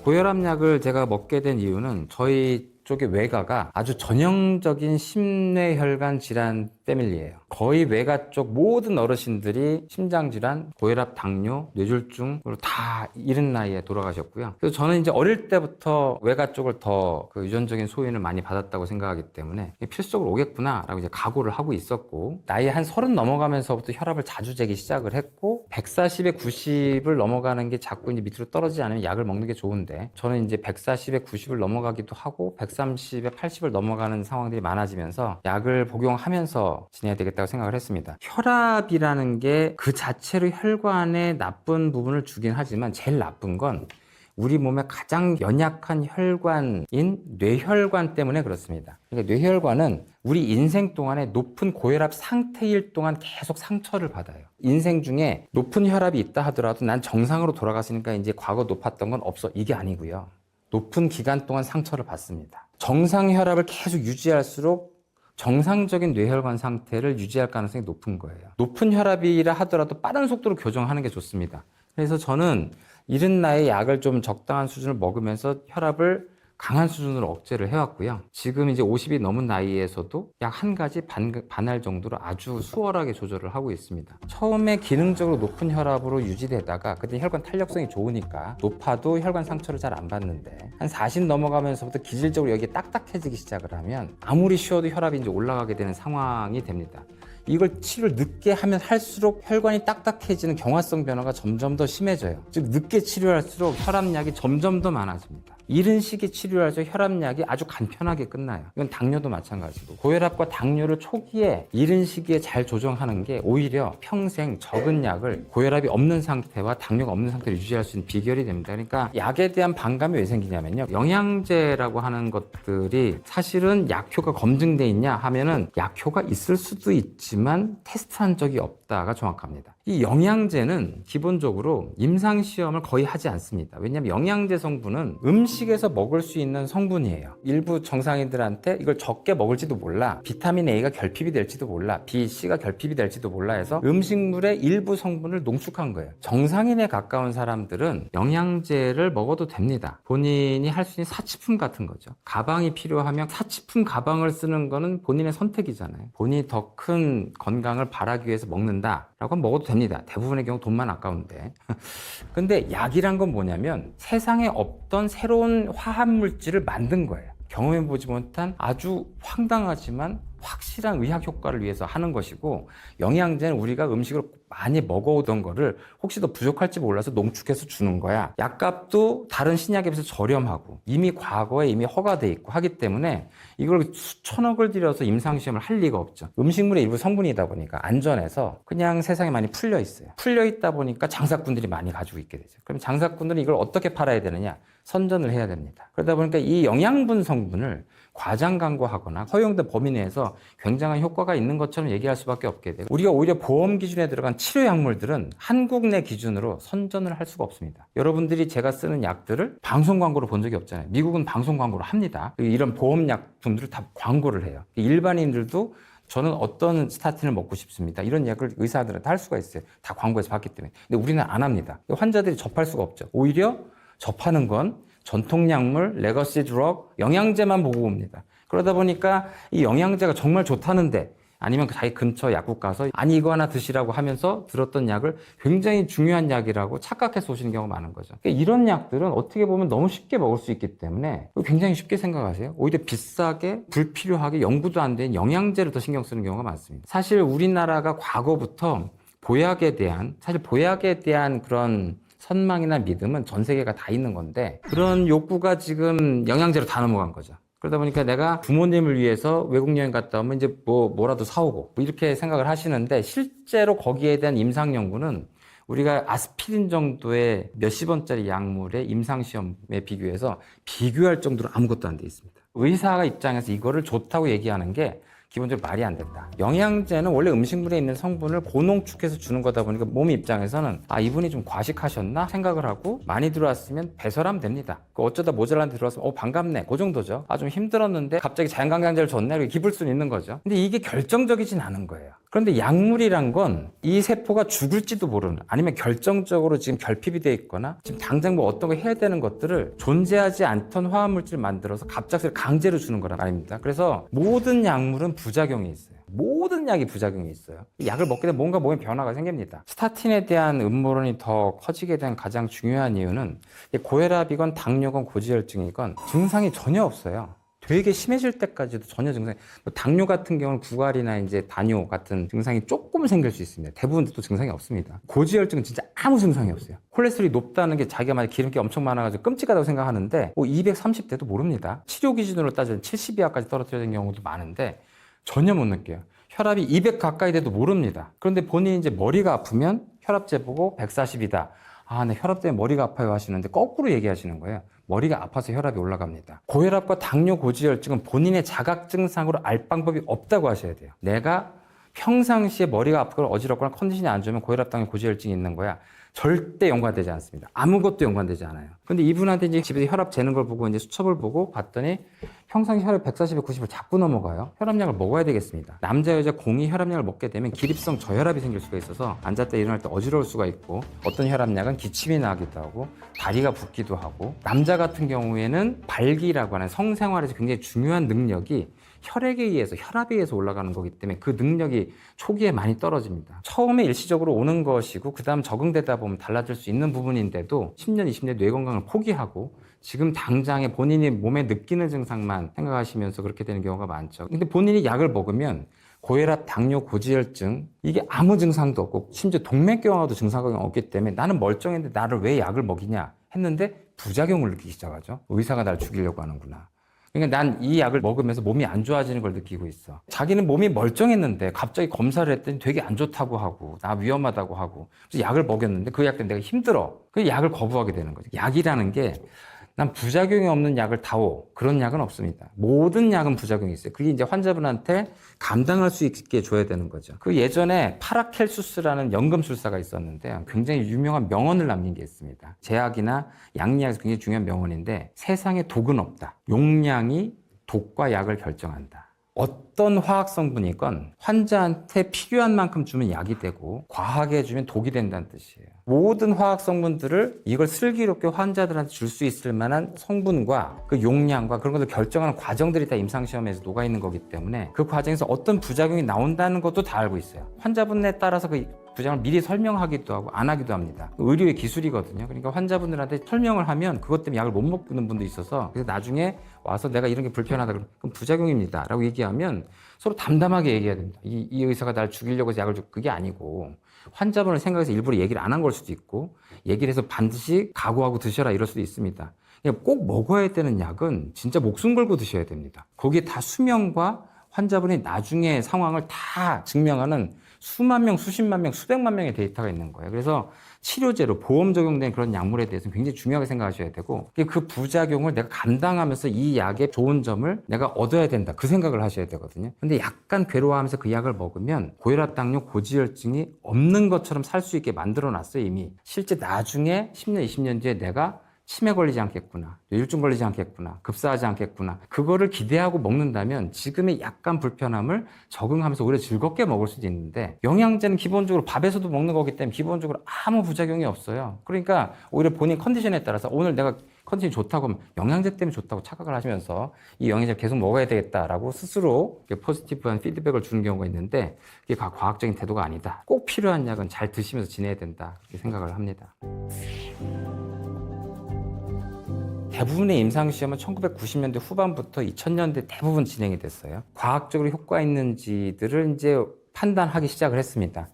고혈압약을 제가 먹게 된 이유는 저희 쪽의 외가가 아주 전형적인 심뇌혈관 질환 때문이에요. 거의 외가 쪽 모든 어르신들이 심장질환, 고혈압, 당뇨, 뇌졸중으로 다 이른 나이에 돌아가셨고요. 그래서 저는 이제 어릴 때부터 외가 쪽을 더 그 유전적인 소인을 많이 받았다고 생각하기 때문에 필수적으로 오겠구나라고 이제 각오를 하고 있었고, 나이 한 30 넘어가면서부터 혈압을 자주 재기 시작을 했고, 140에 90을 넘어가는 게 자꾸 이제 밑으로 떨어지지 않으면 약을 먹는 게 좋은데, 저는 이제 140에 90을 넘어가기도 하고 130에 80을 넘어가는 상황들이 많아지면서 약을 복용하면서 지내야 되겠다고 생각을 했습니다. 혈압이라는 게 그 자체로 혈관에 나쁜 부분을 주긴 하지만 제일 나쁜 건 우리 몸의 가장 연약한 혈관인 뇌혈관 때문에 그렇습니다. 그러니까 뇌혈관은 우리 인생 동안에 높은 고혈압 상태일 동안 계속 상처를 받아요. 인생 중에 높은 혈압이 있다 하더라도 난 정상으로 돌아갔으니까 이제 과거 높았던 건 없어, 이게 아니고요. 높은 기간 동안 상처를 받습니다. 정상 혈압을 계속 유지할수록 정상적인 뇌혈관 상태를 유지할 가능성이 높은 거예요. 높은 혈압이라 하더라도 빠른 속도로 교정하는 게 좋습니다. 그래서 저는 이른 나이에 약을 좀 적당한 수준을 먹으면서 혈압을 강한 수준으로 억제를 해왔고요. 지금 이제 50이 넘은 나이에서도 약 한 가지 반할 정도로 아주 수월하게 조절을 하고 있습니다. 처음에 기능적으로 높은 혈압으로 유지되다가 그때 혈관 탄력성이 좋으니까 높아도 혈관 상처를 잘 안 받는데, 한 40 넘어가면서부터 기질적으로 여기에 딱딱해지기 시작을 하면 아무리 쉬어도 혈압이 이제 올라가게 되는 상황이 됩니다. 이걸 치료를 늦게 하면 할수록 혈관이 딱딱해지는 경화성 변화가 점점 더 심해져요. 즉 늦게 치료할수록 혈압약이 점점 더 많아집니다. 이른 시기 치료할수록 혈압약이 아주 간편하게 끝나요. 이건 당뇨도 마찬가지고, 고혈압과 당뇨를 초기에 이른 시기에 잘 조정하는 게 오히려 평생 적은 약을 고혈압이 없는 상태와 당뇨가 없는 상태를 유지할 수 있는 비결이 됩니다. 그러니까 약에 대한 반감이 왜 생기냐면요, 영양제라고 하는 것들이 사실은 약효가 검증돼 있냐 하면은 약효가 있을 수도 있지만 테스트한 적이 없다가 정확합니다. 이 영양제는 기본적으로 임상시험을 거의 하지 않습니다. 왜냐하면 영양제 성분은 음식에서 먹을 수 있는 성분이에요. 일부 정상인들한테 이걸 적게 먹을지도 몰라, 비타민 A가 결핍이 될지도 몰라, B, C가 결핍이 될지도 몰라 해서 음식물의 일부 성분을 농축한 거예요. 정상인에 가까운 사람들은 영양제를 먹어도 됩니다. 본인이 할 수 있는 사치품 같은 거죠. 가방이 필요하면 사치품 가방을 쓰는 거는 본인의 선택이잖아요. 본인이 더 큰 건강을 바라기 위해서 먹는다 라고 하면 먹어도 됩니다. 대부분의 경우 돈만 아까운데. 근데 약이란 건 뭐냐면 세상에 없던 새로운 화합물질을 만든 거예요. 경험해보지 못한 아주 황당하지만 확실한 의학 효과를 위해서 하는 것이고, 영양제는 우리가 음식을 많이 먹어오던 거를 혹시 더 부족할지 몰라서 농축해서 주는 거야. 약값도 다른 신약에 비해서 저렴하고 이미 과거에 이미 허가돼 있고 하기 때문에 이걸 수천억을 들여서 임상시험을 할 리가 없죠. 음식물의 일부 성분이다 보니까 안전해서 그냥 세상에 많이 풀려 있어요. 풀려 있다 보니까 장사꾼들이 많이 가지고 있게 되죠. 그럼 장사꾼들은 이걸 어떻게 팔아야 되느냐? 선전을 해야 됩니다. 그러다 보니까 이 영양분 성분을 과장 광고하거나 허용된 범위 내에서 굉장한 효과가 있는 것처럼 얘기할 수밖에 없게 돼요. 우리가 오히려 보험 기준에 들어간 치료 약물들은 한국 내 기준으로 선전을 할 수가 없습니다. 여러분들이 제가 쓰는 약들을 방송 광고로 본 적이 없잖아요. 미국은 방송 광고를 합니다. 이런 보험 약품들을 다 광고를 해요. 일반인들도 저는 어떤 스타틴을 먹고 싶습니다, 이런 약을 의사들한테 할 수가 있어요. 다 광고에서 봤기 때문에. 근데 우리는 안 합니다. 환자들이 접할 수가 없죠. 오히려 접하는 건 전통약물, 레거시 드럭, 영양제만 보고 옵니다. 그러다 보니까 이 영양제가 정말 좋다는데, 아니면 자기 근처 약국 가서 아니 이거 하나 드시라고 하면서 들었던 약을 굉장히 중요한 약이라고 착각해서 오시는 경우가 많은 거죠. 그러니까 이런 약들은 어떻게 보면 너무 쉽게 먹을 수 있기 때문에 굉장히 쉽게 생각하세요. 오히려 비싸게 불필요하게 연구도 안 된 영양제를 더 신경 쓰는 경우가 많습니다. 사실 우리나라가 과거부터 보약에 대한 그런 선망이나 믿음은 전 세계가 다 있는 건데, 그런 욕구가 지금 영양제로 다 넘어간 거죠. 그러다 보니까 내가 부모님을 위해서 외국 여행 갔다 오면 이제 뭐라도 사오고 이렇게 생각을 하시는데, 실제로 거기에 대한 임상 연구는 우리가 아스피린 정도의 몇십 원짜리 약물의 임상시험에 비교해서 비교할 정도로 아무것도 안 돼 있습니다. 의사 입장에서 이거를 좋다고 얘기하는 게 기본적으로 말이 안 된다. 영양제는 원래 음식물에 있는 성분을 고농축해서 주는 거다 보니까 몸 입장에서는 이분이 좀 과식하셨나 생각을 하고, 많이 들어왔으면 배설하면 됩니다. 어쩌다 모자란 데 들어왔으면 반갑네, 그 정도죠. 좀 힘들었는데 갑자기 자연강장제를 줬네, 이렇게 기쁠 수는 있는 거죠. 근데 이게 결정적이진 않은 거예요. 그런데 약물이란 건 이 세포가 죽을지도 모르는, 아니면 결정적으로 지금 결핍이 돼 있거나 지금 당장 어떤 거 해야 되는 것들을 존재하지 않던 화합물질을 만들어서 갑작스레 강제로 주는 거란 말입니다. 그래서 모든 약물은 부작용이 있어요. 모든 약이 부작용이 있어요. 약을 먹게 되면 뭔가 몸에 변화가 생깁니다. 스타틴에 대한 음모론이 더 커지게 된 가장 중요한 이유는, 고혈압이건 당뇨건 고지혈증이건 증상이 전혀 없어요. 되게 심해질 때까지도 전혀 증상이, 당뇨 같은 경우는 구갈이나 이제 다뇨 같은 증상이 조금 생길 수 있습니다. 대부분 또 증상이 없습니다. 고지혈증은 진짜 아무 증상이 없어요. 콜레스테롤이 높다는 게 자기가 만약 기름기 엄청 많아가지고 끔찍하다고 생각하는데 230대도 모릅니다. 치료 기준으로 따지면 70 이하까지 떨어뜨리는 경우도 많은데 전혀 못 느껴요. 혈압이 200 가까이 돼도 모릅니다. 그런데 본인이 이제 머리가 아프면 혈압재 보고 140이다. 네, 혈압 때문에 머리가 아파요 하시는데 거꾸로 얘기하시는 거예요. 머리가 아파서 혈압이 올라갑니다. 고혈압과 당뇨, 고지혈증은 본인의 자각 증상으로 알 방법이 없다고 하셔야 돼요. 내가 평상시에 머리가 아프거나 어지럽거나 컨디션이 안 좋으면 고혈압, 당뇨, 고지혈증이 있는 거야. 절대 연관되지 않습니다. 아무것도 연관되지 않아요. 근데 이분한테 이제 집에서 혈압 재는 걸 보고 이제 수첩을 보고 봤더니 평상시 혈압 140에 90을 자꾸 넘어가요. 혈압약을 먹어야 되겠습니다. 남자, 여자 공이 혈압약을 먹게 되면 기립성 저혈압이 생길 수가 있어서 앉았다 일어날 때 어지러울 수가 있고, 어떤 혈압약은 기침이 나기도 하고 다리가 붓기도 하고, 남자 같은 경우에는 발기라고 하는 성생활에서 굉장히 중요한 능력이 혈액에 의해서, 혈압에 의해서 올라가는 거기 때문에 그 능력이 초기에 많이 떨어집니다. 처음에 일시적으로 오는 것이고 그 다음 적응되다 보면 달라질 수 있는 부분인데도 10년, 20년 뇌 건강을 포기하고 지금 당장에 본인이 몸에 느끼는 증상만 생각하시면서 그렇게 되는 경우가 많죠. 근데 본인이 약을 먹으면 고혈압, 당뇨, 고지혈증 이게 아무 증상도 없고 심지어 동맥경화도 증상이 없기 때문에 나는 멀쩡했는데 나를 왜 약을 먹이냐 했는데 부작용을 느끼기 시작하죠. 의사가 날 죽이려고 하는구나. 그러니까 난 이 약을 먹으면서 몸이 안 좋아지는 걸 느끼고 있어. 자기는 몸이 멀쩡했는데 갑자기 검사를 했더니 되게 안 좋다고 하고 나 위험하다고 하고, 그래서 약을 먹였는데 그 약 때문에 내가 힘들어. 그 약을 거부하게 되는 거죠. 약이라는 게 난 부작용이 없는 약을 다오, 그런 약은 없습니다. 모든 약은 부작용이 있어요. 그게 이제 환자분한테 감당할 수 있게 줘야 되는 거죠. 그 예전에 파라켈수스라는 연금술사가 있었는데 굉장히 유명한 명언을 남긴 게 있습니다. 제약이나 양리학에서 굉장히 중요한 명언인데, 세상에 독은 없다. 용량이 독과 약을 결정한다. 어떤 화학 성분이건 환자한테 필요한 만큼 주면 약이 되고 과하게 주면 독이 된다는 뜻이에요. 모든 화학 성분들을 이걸 슬기롭게 환자들한테 줄 수 있을 만한 성분과 그 용량과 그런 것을 결정하는 과정들이 다 임상시험에서 녹아있는 거기 때문에 그 과정에서 어떤 부작용이 나온다는 것도 다 알고 있어요. 환자분에 따라서 그 부작용을 미리 설명하기도 하고 안 하기도 합니다. 의료의 기술이거든요. 그러니까 환자분들한테 설명을 하면 그것 때문에 약을 못 먹는 분도 있어서, 그래서 나중에 와서 내가 이런 게 불편하다 그러면 그럼 부작용입니다 라고 얘기하면 서로 담담하게 얘기해야 됩니다. 이 의사가 날 죽이려고 해서 약을 줄, 그게 아니고 환자분을 생각해서 일부러 얘기를 안 한 걸 수도 있고, 얘기를 해서 반드시 각오하고 드셔라 이럴 수도 있습니다. 꼭 먹어야 되는 약은 진짜 목숨 걸고 드셔야 됩니다. 거기에 다 수명과 환자분이 나중에 상황을 다 증명하는 수만 명, 수십만 명, 수백만 명의 데이터가 있는 거예요. 그래서 치료제로 보험 적용된 그런 약물에 대해서는 굉장히 중요하게 생각하셔야 되고, 그 부작용을 내가 감당하면서 이 약의 좋은 점을 내가 얻어야 된다, 그 생각을 하셔야 되거든요. 근데 약간 괴로워하면서 그 약을 먹으면 고혈압, 당뇨, 고지혈증이 없는 것처럼 살 수 있게 만들어 놨어요, 이미. 실제 나중에 10년, 20년 뒤에 내가 치매 걸리지 않겠구나, 뇌졸중 걸리지 않겠구나, 급사하지 않겠구나, 그거를 기대하고 먹는다면 지금의 약간 불편함을 적응하면서 오히려 즐겁게 먹을 수도 있는데, 영양제는 기본적으로 밥에서도 먹는 거기 때문에 기본적으로 아무 부작용이 없어요. 그러니까 오히려 본인 컨디션에 따라서 오늘 내가 컨디션이 좋다고 하면 영양제 때문에 좋다고 착각을 하시면서 이 영양제를 계속 먹어야 되겠다라고 스스로 포지티브한 피드백을 주는 경우가 있는데, 그게 과학적인 태도가 아니다. 꼭 필요한 약은 잘 드시면서 지내야 된다, 이렇게 생각을 합니다. 대부분의 임상시험은 1990년대 후반부터 2000년대 대부분 진행이 됐어요. 과학적으로 효과 있는지들을 이제 판단하기 시작을 했습니다.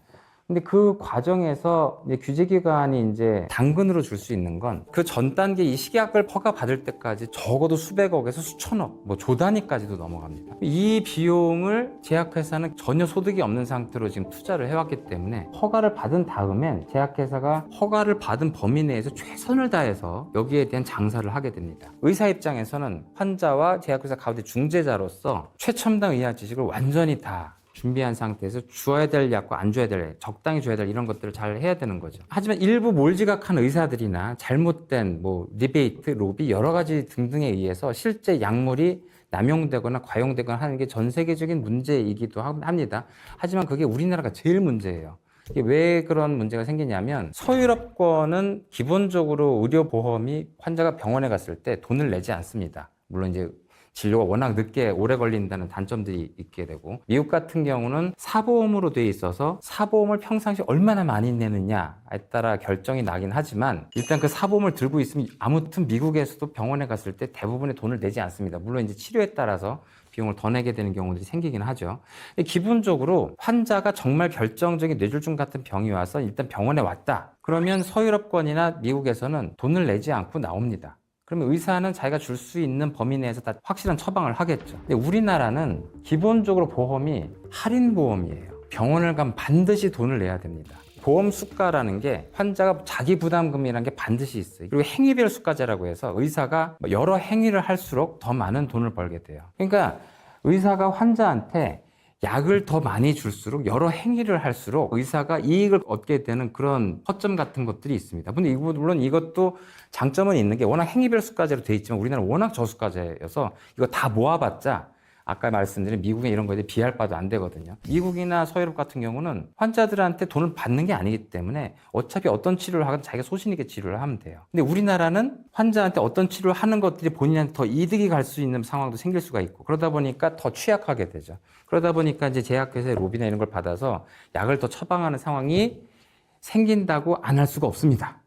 근데 그 과정에서 이제 규제기관이 이제 당근으로 줄 수 있는 건 그 전 단계 이 식약을 허가 받을 때까지 적어도 수백억에서 수천억, 뭐 조 단위까지도 넘어갑니다. 이 비용을 제약회사는 전혀 소득이 없는 상태로 지금 투자를 해왔기 때문에 허가를 받은 다음엔 제약회사가 허가를 받은 범위 내에서 최선을 다해서 여기에 대한 장사를 하게 됩니다. 의사 입장에서는 환자와 제약회사 가운데 중재자로서 최첨단 의학 지식을 완전히 다 준비한 상태에서 줘야 될 약과 안 줘야 될, 적당히 줘야 될 이런 것들을 잘 해야 되는 거죠. 하지만 일부 몰지각한 의사들이나 잘못된 뭐 리베이트, 로비 여러 가지 등등에 의해서 실제 약물이 남용되거나 과용되거나 하는 게 전 세계적인 문제이기도 합니다. 하지만 그게 우리나라가 제일 문제예요. 이게 왜 그런 문제가 생기냐면 서유럽권은 기본적으로 의료보험이 환자가 병원에 갔을 때 돈을 내지 않습니다. 물론 이제 진료가 워낙 늦게 오래 걸린다는 단점들이 있게 되고, 미국 같은 경우는 사보험으로 돼 있어서 사보험을 평상시 얼마나 많이 내느냐에 따라 결정이 나긴 하지만 일단 그 사보험을 들고 있으면 아무튼 미국에서도 병원에 갔을 때 대부분의 돈을 내지 않습니다. 물론 이제 치료에 따라서 비용을 더 내게 되는 경우들이 생기긴 하죠. 기본적으로 환자가 정말 결정적인 뇌졸중 같은 병이 와서 일단 병원에 왔다. 그러면 서유럽권이나 미국에서는 돈을 내지 않고 나옵니다. 그러면 의사는 자기가 줄 수 있는 범위 내에서 다 확실한 처방을 하겠죠. 근데 우리나라는 기본적으로 보험이 할인보험이에요. 병원을 가면 반드시 돈을 내야 됩니다. 보험 수가라는 게 환자가 자기 부담금이라는 게 반드시 있어요. 그리고 행위별 수가제라고 해서 의사가 여러 행위를 할수록 더 많은 돈을 벌게 돼요. 그러니까 의사가 환자한테 약을 더 많이 줄수록 여러 행위를 할수록 의사가 이익을 얻게 되는 그런 허점 같은 것들이 있습니다. 근데 물론 이것도 장점은 있는 게 워낙 행위별 수가제로 돼 있지만 우리나라는 워낙 저수가제여서 이거 다 모아봤자 아까 말씀드린 미국의 이런 거에 비할 바도 안 되거든요. 미국이나 서유럽 같은 경우는 환자들한테 돈을 받는 게 아니기 때문에 어차피 어떤 치료를 하든 자기가 소신 있게 치료를 하면 돼요. 근데 우리나라는 환자한테 어떤 치료를 하는 것들이 본인한테 더 이득이 갈 수 있는 상황도 생길 수가 있고, 그러다 보니까 더 취약하게 되죠. 그러다 보니까 이제 제약회사의 로비나 이런 걸 받아서 약을 더 처방하는 상황이 생긴다고 안 할 수가 없습니다.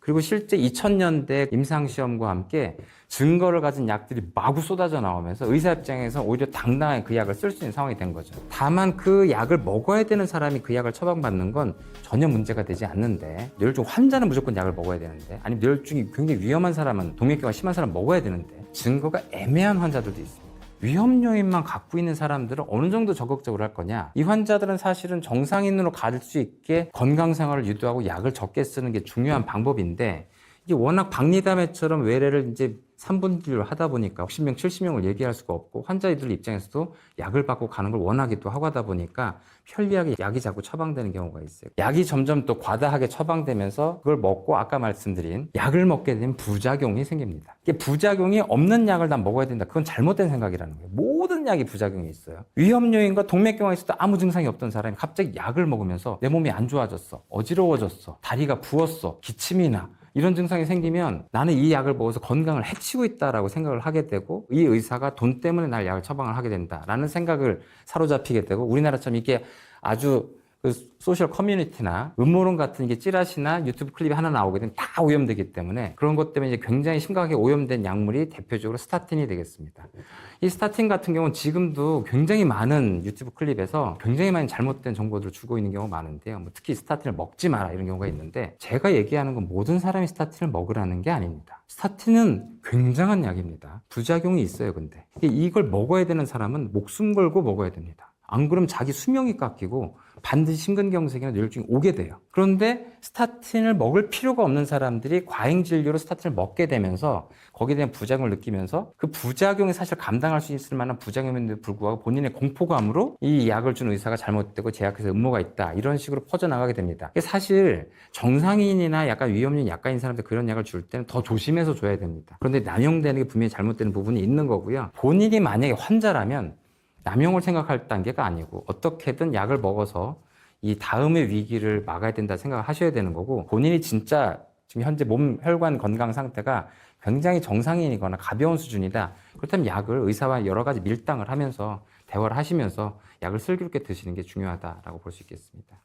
그리고 실제 2000년대 임상시험과 함께 증거를 가진 약들이 마구 쏟아져 나오면서 의사 입장에서 오히려 당당하게 그 약을 쓸 수 있는 상황이 된 거죠. 다만 그 약을 먹어야 되는 사람이 그 약을 처방받는 건 전혀 문제가 되지 않는데, 뇌졸중 환자는 무조건 약을 먹어야 되는데, 아니면 뇌졸중이 굉장히 위험한 사람은, 동맥경화 심한 사람은 먹어야 되는데 증거가 애매한 환자들도 있습니다. 위험 요인만 갖고 있는 사람들은 어느 정도 적극적으로 할 거냐? 이 환자들은 사실은 정상인으로 갈 수 있게 건강 생활을 유도하고 약을 적게 쓰는 게 중요한 방법인데, 이게 워낙 박리담회처럼 외래를 이제 3분기를 하다 보니까 60명, 70명을 얘기할 수가 없고, 환자들 입장에서도 약을 받고 가는 걸 원하기도 하고 하다 보니까 편리하게 약이 자꾸 처방되는 경우가 있어요. 약이 점점 또 과다하게 처방되면서 그걸 먹고 아까 말씀드린 약을 먹게 되면 부작용이 생깁니다. 이게 부작용이 없는 약을 다 먹어야 된다. 그건 잘못된 생각이라는 거예요. 모든 약이 부작용이 있어요. 위험 요인과 동맥경화에 있어도 아무 증상이 없던 사람이 갑자기 약을 먹으면서 내 몸이 안 좋아졌어, 어지러워졌어, 다리가 부었어, 기침이 나, 이런 증상이 생기면 나는 이 약을 먹어서 건강을 해치고 있다라고 생각을 하게 되고, 이 의사가 돈 때문에 날 약을 처방을 하게 된다라는 생각을 사로잡히게 되고, 우리나라처럼 이게 아주 그 소셜 커뮤니티나 음모론 같은 게 찌라시나 유튜브 클립이 하나 나오게 되면 다 오염되기 때문에, 그런 것 때문에 이제 굉장히 심각하게 오염된 약물이 대표적으로 스타틴이 되겠습니다. 이 스타틴 같은 경우는 지금도 굉장히 많은 유튜브 클립에서 굉장히 많이 잘못된 정보들을 주고 있는 경우가 많은데요. 뭐 특히 스타틴을 먹지 마라 이런 경우가 있는데, 제가 얘기하는 건 모든 사람이 스타틴을 먹으라는 게 아닙니다. 스타틴은 굉장한 약입니다. 부작용이 있어요. 근데 이걸 먹어야 되는 사람은 목숨 걸고 먹어야 됩니다. 안 그러면 자기 수명이 깎이고 반드시 심근경색이나 뇌졸중이 오게 돼요. 그런데 스타틴을 먹을 필요가 없는 사람들이 과잉 진료로 스타틴을 먹게 되면서 거기에 대한 부작용을 느끼면서 그 부작용이 사실 감당할 수 있을 만한 부작용임에도 불구하고 본인의 공포감으로 이 약을 준 의사가 잘못되고 제약회사에 음모가 있다, 이런 식으로 퍼져나가게 됩니다. 사실 정상인이나 약간 위험률이 약간인 사람들 그런 약을 줄 때는 더 조심해서 줘야 됩니다. 그런데 남용되는 게 분명히 잘못되는 부분이 있는 거고요. 본인이 만약에 환자라면 남용을 생각할 단계가 아니고 어떻게든 약을 먹어서 이 다음의 위기를 막아야 된다 생각을 하셔야 되는 거고, 본인이 진짜 지금 현재 몸 혈관 건강 상태가 굉장히 정상인이거나 가벼운 수준이다, 그렇다면 약을 의사와 여러 가지 밀당을 하면서 대화를 하시면서 약을 슬기롭게 드시는 게 중요하다라고 볼 수 있겠습니다.